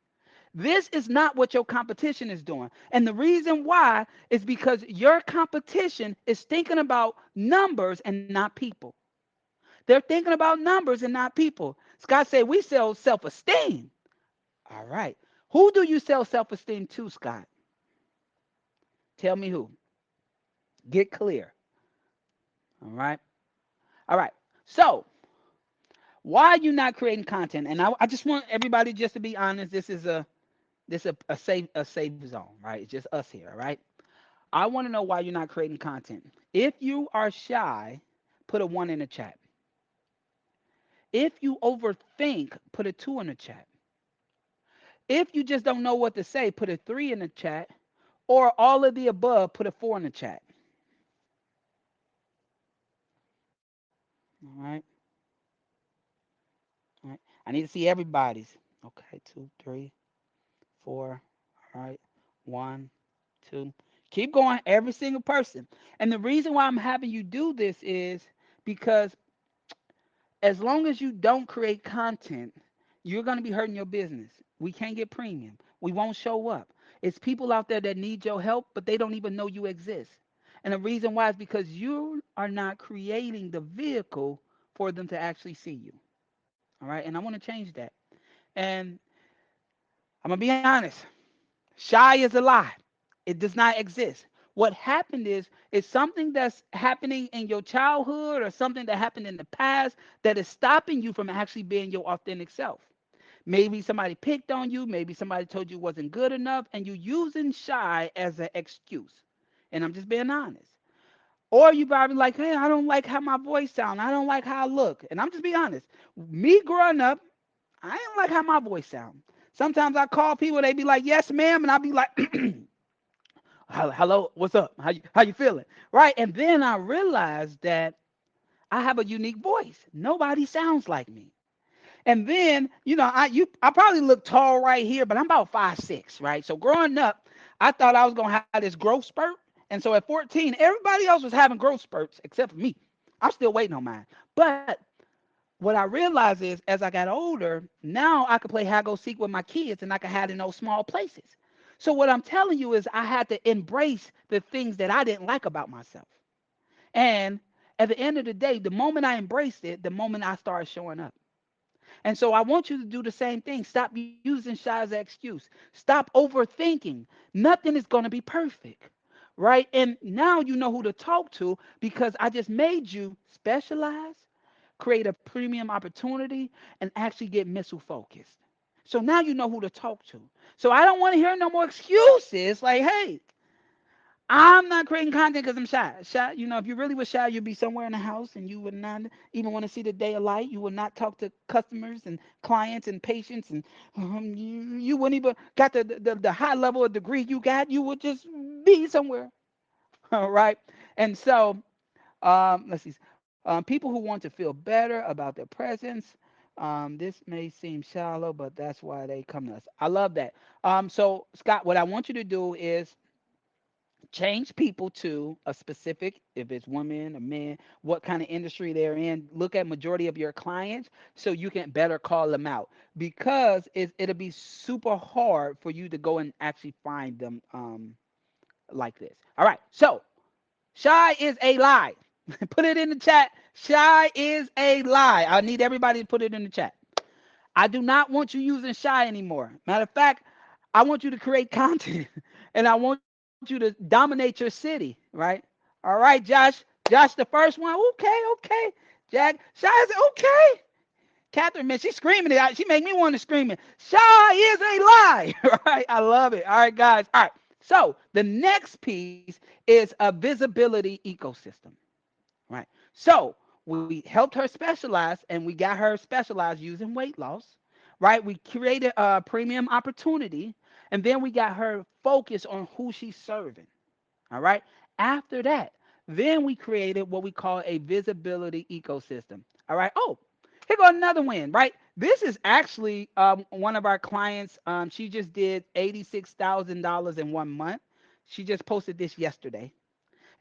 Speaker 2: This is not what your competition is doing. And the reason why is because your competition is thinking about numbers and not people. They're thinking about numbers and not people. Scott said, we sell self esteem. All right. Who do you sell self esteem to, Scott? Tell me who. Get clear. All right. All right. So, why are you not creating content? And I just want everybody just to be honest. This is a safe zone, right? It's just us here, all right? I want to know why you're not creating content. If you are shy, put a one in the chat. If you overthink, put a two in the chat. If you just don't know what to say, put a three in the chat. Or all of the above, put a four in the chat. All right. All right. I need to see everybody's. Okay. Two, three, four. All right. One, two. Keep going. Every single person. And the reason why I'm having you do this is because as long as you don't create content, you're going to be hurting your business. We can't get premium. We won't show up. It's people out there that need your help, but they don't even know you exist. And the reason why is because you are not creating the vehicle for them to actually see you. All right. And I want to change that. And I'm going to be honest, shy is a lie. It does not exist. What happened is something that's happening in your childhood or something that happened in the past that is stopping you from actually being your authentic self. Maybe somebody picked on you, maybe somebody told you it wasn't good enough, and you're using shy as an excuse. And I'm just being honest. Or you probably like, hey, I don't like how my voice sounds. I don't like how I look. And I'm just being honest. Me growing up, I didn't like how my voice sounds. Sometimes I call people, they be like, yes, ma'am, and I'll be like, hello, what's up? How you feeling? Right? And then I realized that I have a unique voice. Nobody sounds like me. And then, I probably look tall right here, but I'm about 5'6", right? So growing up, I thought I was gonna have this growth spurt. And so at 14, everybody else was having growth spurts except for me. I'm still waiting on mine. But what I realized is as I got older, now I could play hide go seek with my kids and I could hide in those small places. So what I'm telling you is I had to embrace the things that I didn't like about myself. And at the end of the day, the moment I embraced it, the moment I started showing up. And so I want you to do the same thing. Stop using shy as an excuse. Stop overthinking. Nothing is going to be perfect. Right? And now you know who to talk to because I just made you specialize, create a premium opportunity, and actually get missile focused. So now you know who to talk to. So I don't want to hear no more excuses like, hey, I'm not creating content because I'm shy. Shy, if you really were shy, you'd be somewhere in the house and you would not even want to see the day of light. You would not talk to customers and clients and patients, and you wouldn't even got the high level of degree you got. You would just be somewhere. All right. And so, let's see. People who want to feel better about their presence. This may seem shallow, but that's why they come to us. I love that. So Scott, what I want you to do is change people to a specific, if it's women or men, what kind of industry they're in. Look at majority of your clients so you can better call them out, because it'll be super hard for you to go and actually find them like this. All right, so shy is a lie. Put it in the chat. Shy is a lie. I need everybody to put it in the chat. I do not want you using shy anymore. Matter of fact, I want you to create content and I want you to dominate your city, right? All right, Josh. Josh, the first one. Okay, okay. Jack, shy is okay. Catherine, man, she's screaming it out. She make me want to scream it. Shy is a lie. Right? I love it. All right, guys. All right. So the next piece is a visibility ecosystem. Right. So we helped her specialize and we got her specialized using weight loss. Right. We created a premium opportunity and then we got her focused on who she's serving. All right. After that, then we created what we call a visibility ecosystem. All right. Oh, here go another win. Right. This is actually one of our clients. She just did $86,000 in 1 month. She just posted this yesterday.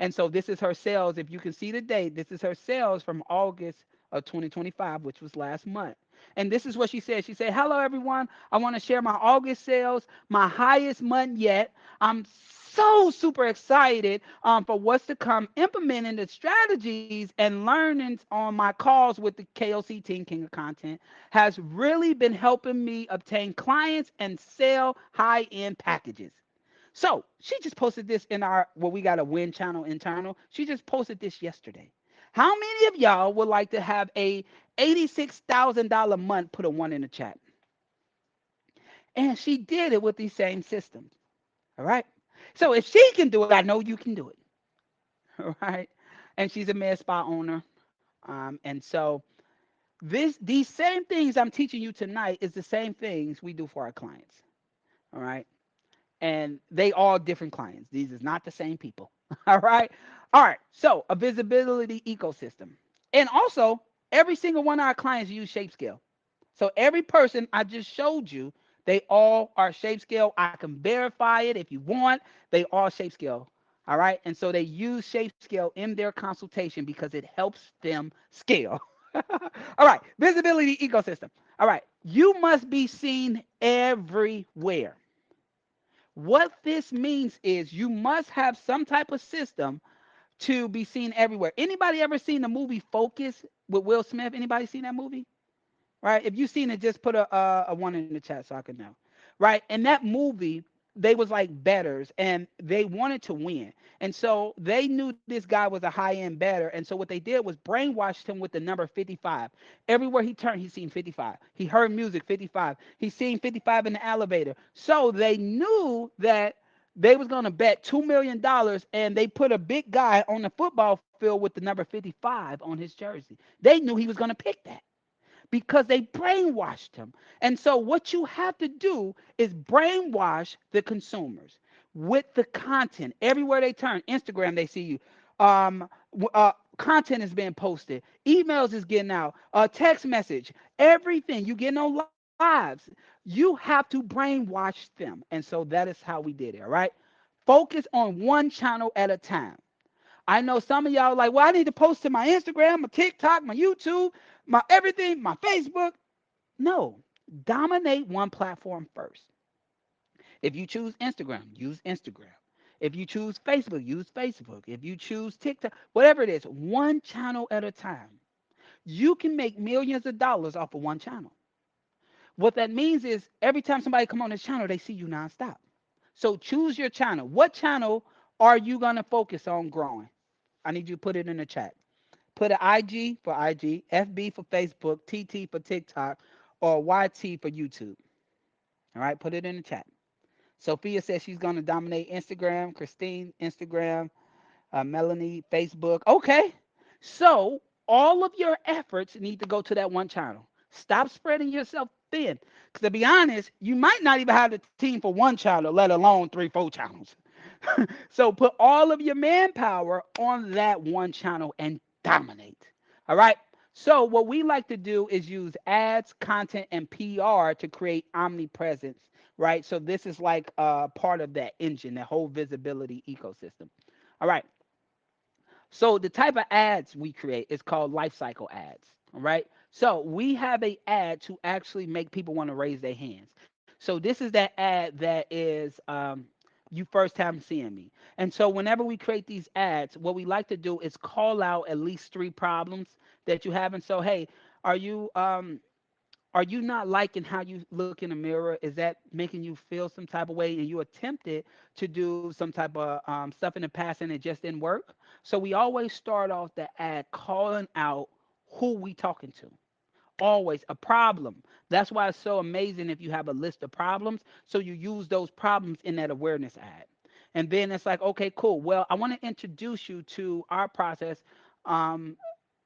Speaker 2: And so this is her sales. If you can see the date, this is her sales from August of 2025, which was last month. And this is what she said. She said, "Hello, everyone. I want to share my August sales, my highest month yet. I'm so super excited for what's to come, implementing the strategies and learnings on my calls with the KOC team, King of Content, has really been helping me obtain clients and sell high-end packages." So she just posted this in our well, we got a win channel internal. She just posted this yesterday. How many of y'all would like to have a $86,000 month? Put a one in the chat. And she did it with these same systems. All right. So if she can do it, I know you can do it. All right. And she's a med spa owner. And so these same things I'm teaching you tonight is the same things we do for our clients. All right. And they all different clients. These is not the same people. All right. All right. So a visibility ecosystem. And also, every single one of our clients use ShapeScale. So every person I just showed you, they all are ShapeScale. I can verify it if you want. They all ShapeScale. All right. And so they use ShapeScale in their consultation because it helps them scale. All right. Visibility ecosystem. All right. You must be seen everywhere. What this means is you must have some type of system to be seen everywhere. Anybody ever seen the movie Focus with Will Smith? Anybody seen that movie? Right? If you've seen it, just put a one in the chat so I can know. Right? In that movie, they was like betters and they wanted to win. And so they knew this guy was a high-end better. And so what they did was brainwashed him with the number 55. Everywhere he turned, he seen 55. He heard music 55. He seen 55 in the elevator. So they knew that they was going to bet $2 million and they put a big guy on the football field with the number 55 on his jersey. They knew he was going to pick that because they brainwashed him. And so, what you have to do is brainwash the consumers with the content. Everywhere they turn, Instagram, they see you. Content is being posted, emails is getting out, text message, everything. You getting on lives. You have to brainwash them. And so, that is how we did it. All right. Focus on one channel at a time. I know some of y'all like, well, I need to post to my Instagram, my TikTok, my YouTube, my everything, my Facebook. No, dominate one platform first. If you choose Instagram, use Instagram. If you choose Facebook, use Facebook. If you choose TikTok, whatever it is, one channel at a time. You can make millions of dollars off of one channel. What that means is every time somebody come on this channel, they see you nonstop. So choose your channel. What channel are you gonna focus on growing? I need you to put it in the chat. Put an IG for IG, FB for Facebook, TT for TikTok, or YT for YouTube. All right, put it in the chat. Sophia says she's going to dominate Instagram. Christine, Instagram. Melanie, Facebook. Okay. So all of your efforts need to go to that one channel. Stop spreading yourself thin. Because to be honest, you might not even have the team for one channel, let alone three, four channels. So put all of your manpower on that one channel and dominate. All right. So what we like to do is use ads, content, and PR to create omnipresence. Right. So this is like part of that engine, that whole visibility ecosystem. All right. So the type of ads we create is called life cycle ads. All right. So we have a ad to actually make people want to raise their hands. So this is that ad that is you first time seeing me. And so whenever we create these ads, what we like to do is call out at least three problems that you have. And so, hey, are you are you not liking how you look in the mirror? Is that making you feel some type of way and you attempted to do some type of stuff in the past and it just didn't work? So we always start off the ad calling out who we talking to. Always a problem. That's why it's so amazing if you have a list of problems. So you use those problems in that awareness ad. And then it's like, okay, cool. Well, I want to introduce you to our process. Um,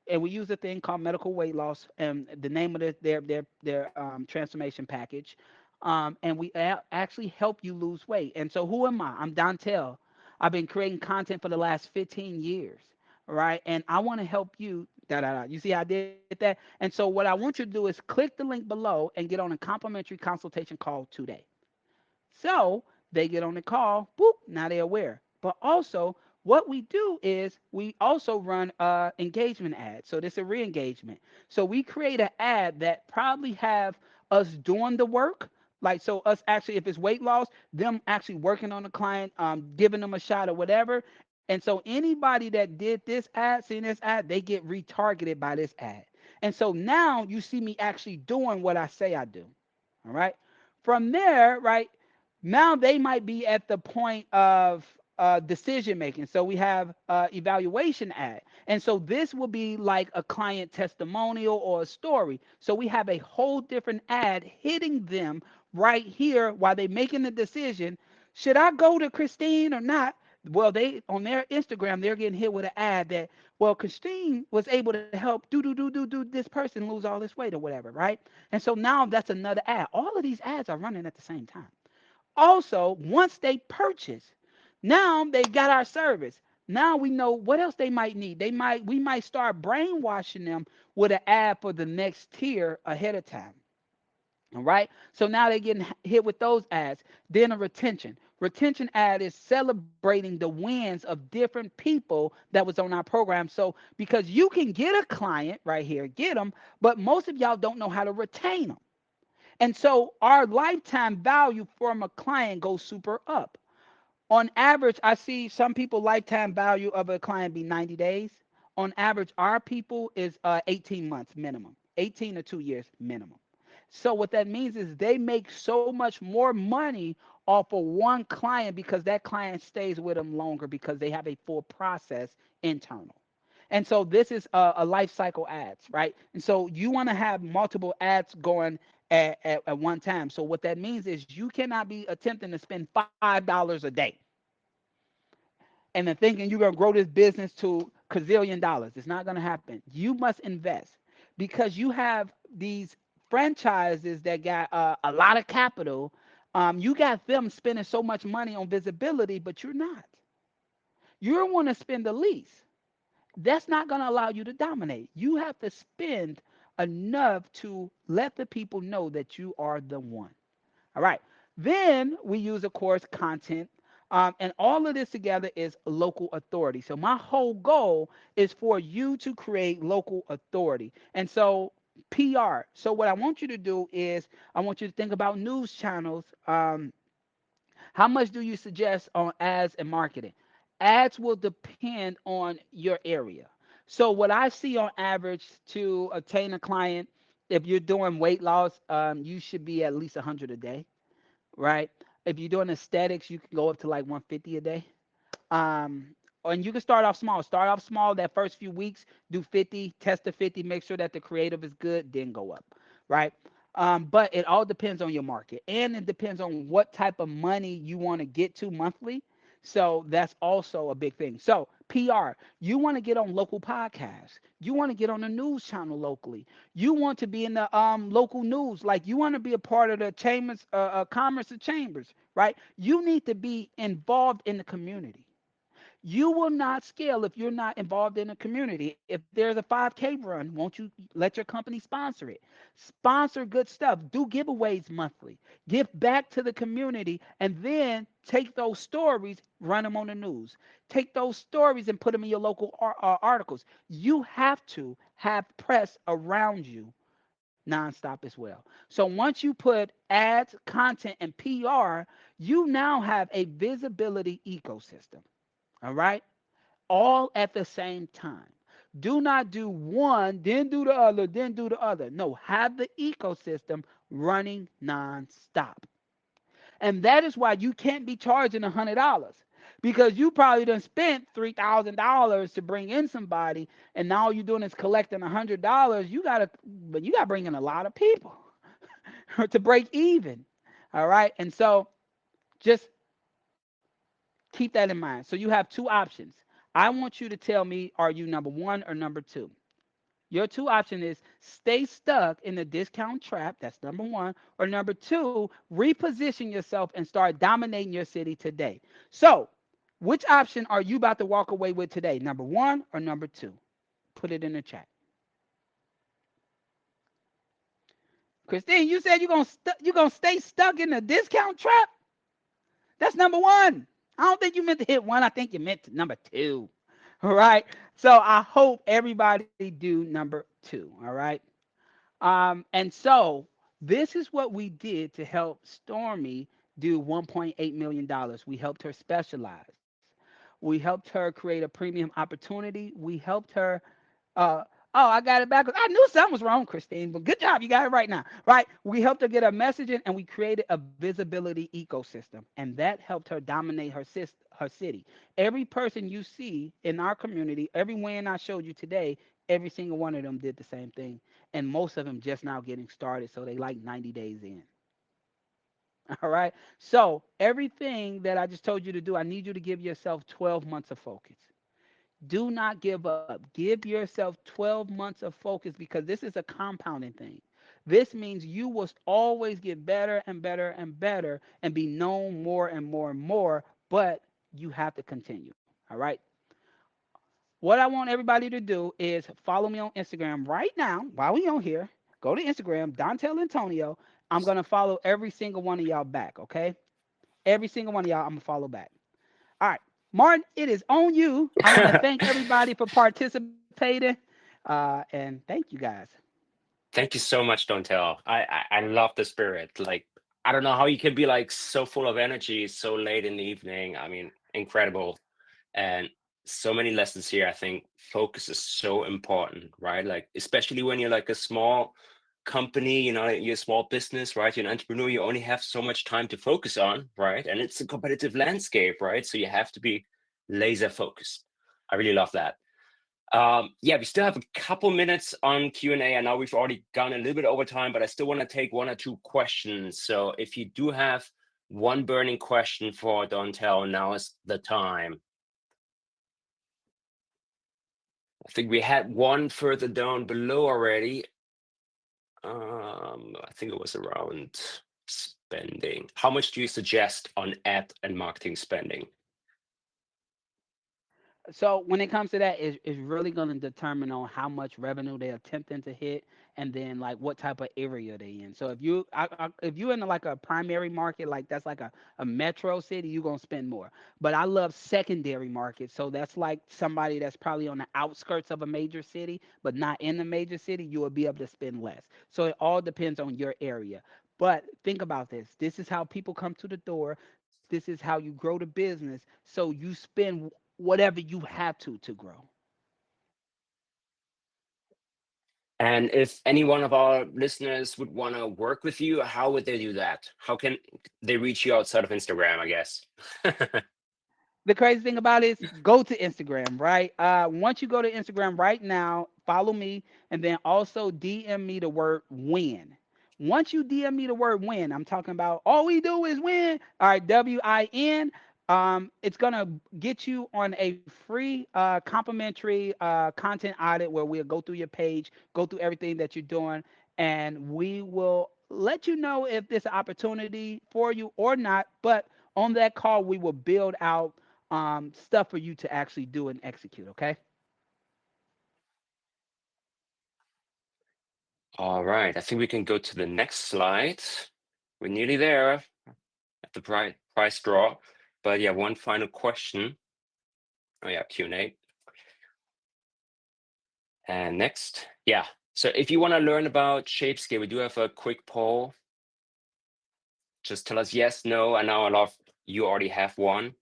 Speaker 2: and we use a thing called medical weight loss, and the name of their transformation package. And we actually help you lose weight. And so, who am I? I'm Dontell. I've been creating content for the last 15 years, right? And I want to help you. Da, da, da. You see how I did that? And so, what I want you to do is click the link below and get on a complimentary consultation call today. So they get on the call, boop, now they're aware. But also, what we do is we also run engagement ads. So this is a re-engagement. So we create an ad that probably have us doing the work. Like so, us actually, if it's weight loss, them actually working on the client, giving them a shot or whatever. And so anybody that did this ad, seeing this ad, they get retargeted by this ad. And so now you see me actually doing what I say I do. All right. From there, right, now they might be at the point of decision making. So we have evaluation ad. And so this will be like a client testimonial or a story. So we have a whole different ad hitting them right here while they're making the decision. Should I go to Christine or not? Well, they on their Instagram, they're getting hit with an ad that, well, Christine was able to help do this person lose all this weight or whatever, right? And so now that's another ad. All of these ads are running at the same time. Also, once they purchase, now they got our service. Now we know what else they might need. We might start brainwashing them with an ad for the next tier ahead of time. All right. So now they're getting hit with those ads. Then a retention. Retention ad is celebrating the wins of different people that was on our program. So because you can get a client right here, get them, but most of y'all don't know how to retain them. And so our lifetime value from a client goes super up. On average, I see some people lifetime value of a client be 90 days. On average, our people is 18 months minimum, 18 to 2 years minimum. So what that means is they make so much more money off of one client because that client stays with them longer because they have a full process internal. And so this is a life cycle ads, right? And so you want to have multiple ads going at one time. So what that means is you cannot be attempting to spend $5 a day and then thinking you're going to grow this business to gazillion dollars. It's not going to happen. You must invest because you have these franchises that got a lot of capital. You got them spending so much money on visibility, but you're not. You want to spend the least. That's not going to allow you to dominate. You have to spend enough to let the people know that you are the one. All right. Then we use, of course, content. And all of this together is local authority. So my whole goal is for you to create local authority. And so PR. So what I want you to do is I want you to think about news channels. How much do you suggest on ads and marketing? Ads will depend on your area. So what I see on average to obtain a client, if you're doing weight loss, you should be at least 100 a day, right? If you're doing aesthetics, you can go up to like 150 a day. Um, and you can start off small. Start off small that first few weeks, do 50, test the 50, make sure that the creative is good, then go up, right? But it all depends on your market, and it depends on what type of money you want to get to monthly. So that's also a big thing. So PR, you want to get on local podcasts. You want to get on a news channel locally. You want to be in the local news. Like you want to be a part of the chambers, commerce of chambers, right? You need to be involved in the community. You will not scale if you're not involved in a community. If there's a 5K run, won't you let your company sponsor it? Sponsor good stuff. Do giveaways monthly. Give back to the community and then take those stories, run them on the news. Take those stories and put them in your local articles. You have to have press around you nonstop as well. So once you put ads, content, and PR, you now have a visibility ecosystem. All right, all at the same time. Do not do one, then do the other, then do the other. No, have the ecosystem running nonstop. And that is why you can't be charging $100 because you probably done spent $3,000 to bring in somebody, and now all you're doing is collecting $100. But you gotta bring in a lot of people to break even. All right, and so just keep that in mind. So you have two options. I want you to tell me, are you number one or number two? Your two option is stay stuck in the discount trap. That's number one. Or number two, reposition yourself and start dominating your city today. So, which option are you about to walk away with today? Number one or number two? Put it in the chat. Christine, you said you're gonna stay stuck in the discount trap. That's number one. I don't think you meant to hit one. I think you meant number two. All right. So I hope everybody do number two. All right. And so this is what we did to help Stormy do $1.8 million. We helped her specialize. We helped her create a premium opportunity. We helped her uh, oh, I got it backwards. I knew something was wrong, Christine, but good job. You got it right now. Right? We helped her get her messaging and we created a visibility ecosystem. And that helped her dominate her city. Every person you see in our community, every win I showed you today, every single one of them did the same thing. And most of them just now getting started. So they like 90 days in. All right. So everything that I just told you to do, I need you to give yourself 12 months of focus. Do not give up. Give yourself 12 months of focus because this is a compounding thing. This means you will always get better and better and better and be known more and more and more, but you have to continue. All right. What I want everybody to do is follow me on Instagram right now while we on here. Go to Instagram, Dontell Antonio. I'm going to follow every single one of y'all back. Okay. Every single one of y'all, I'm going to follow back. All right, Martin, it is on you. I want to thank everybody for participating, and thank you guys.
Speaker 1: Thank you so much, Dontel. I love the spirit. Like, I don't know how you can be like so full of energy so late in the evening. I mean, incredible. And so many lessons here. I think focus is so important, right? Like, especially when you're like a small company, you're a small business, right? You're an entrepreneur, you only have so much time to focus on, right? And it's a competitive landscape, right? So you have to be laser focused. I really love that. Yeah, we still have a couple minutes on Q&A. I know we've already gone a little bit over time, but I still want to take one or two questions. So if you do have one burning question for Dontel, now is the time. I think we had one further down below already. I think it was around spending. How much do you suggest on ad and marketing spending?
Speaker 2: So when it comes to that, is really going to determine on how much revenue they're attempting to hit, and then like what type of area they in. So if you in like a primary market, like that's like a metro city, you're gonna spend more. But I love secondary markets, so that's like somebody that's probably on the outskirts of a major city, but not in the major city. You will be able to spend less. So it all depends on your area. But think about this. This is how people come to the door. This is how you grow the business. So you spend whatever you have to grow.
Speaker 1: And if any one of our listeners would want to work with you, how would they do that? How can they reach you outside of Instagram, I guess?
Speaker 2: The crazy thing about it is go to Instagram, right? Once you go to Instagram right now, follow me and then also DM me the word win. Once you DM me the word win, I'm talking about all we do is win. All right, WIN. It's gonna get you on a free complimentary content audit where we'll go through your page, go through everything that you're doing, and we will let you know if there's an opportunity for you or not. But on that call, we will build out stuff for you to actually do and execute. Okay.
Speaker 1: All right, I think we can go to the next slide. We're nearly there at the price draw. But yeah, one final question. Oh yeah, Q&A. And next, yeah. So if you want to learn about ShapeScale, we do have a quick poll. Just tell us yes, no, and now a lot of you already have one.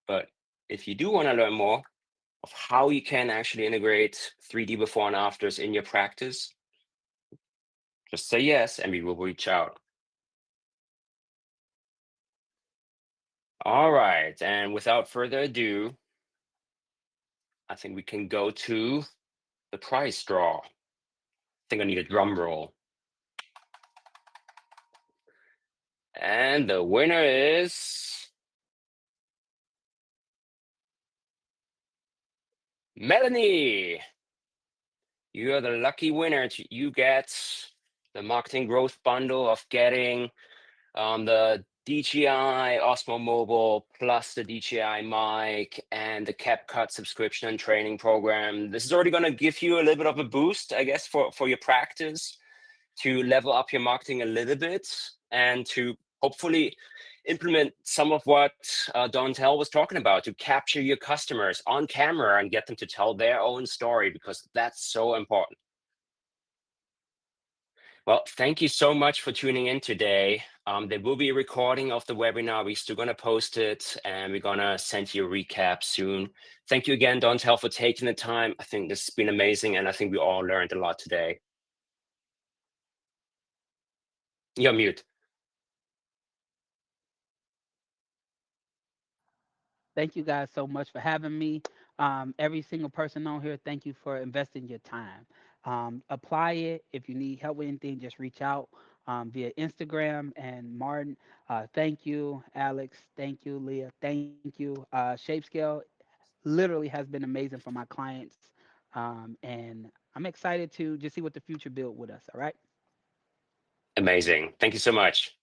Speaker 1: But if you do want to learn more of how you can actually integrate 3D before and afters in your practice, just say yes, and we will reach out. All right, and without further ado, I think we can go to the prize draw. I think I need a drum roll. And the winner is Melanie. You are the lucky winner. You get the marketing growth bundle of getting the DJI Osmo Mobile plus the DJI mic and the CapCut subscription and training program. This is already going to give you a little bit of a boost, I guess, for your practice to level up your marketing a little bit and to hopefully implement some of what Dontell was talking about to capture your customers on camera and get them to tell their own story, because that's so important. Well, thank you so much for tuning in today. There will be a recording of the webinar. We're still going to post it and we're going to send you a recap soon. Thank you again, Dontell, for taking the time. I think this has been amazing and I think we all learned a lot today. You're mute.
Speaker 2: Thank you guys so much for having me. Every single person on here, thank you for investing your time. Apply it. If you need help with anything, just reach out via Instagram. And Martin, thank you. Alex, thank you. Leah, thank you. ShapeScale literally has been amazing for my clients. And I'm excited to just see what the future build with us. All right.
Speaker 1: Amazing. Thank you so much.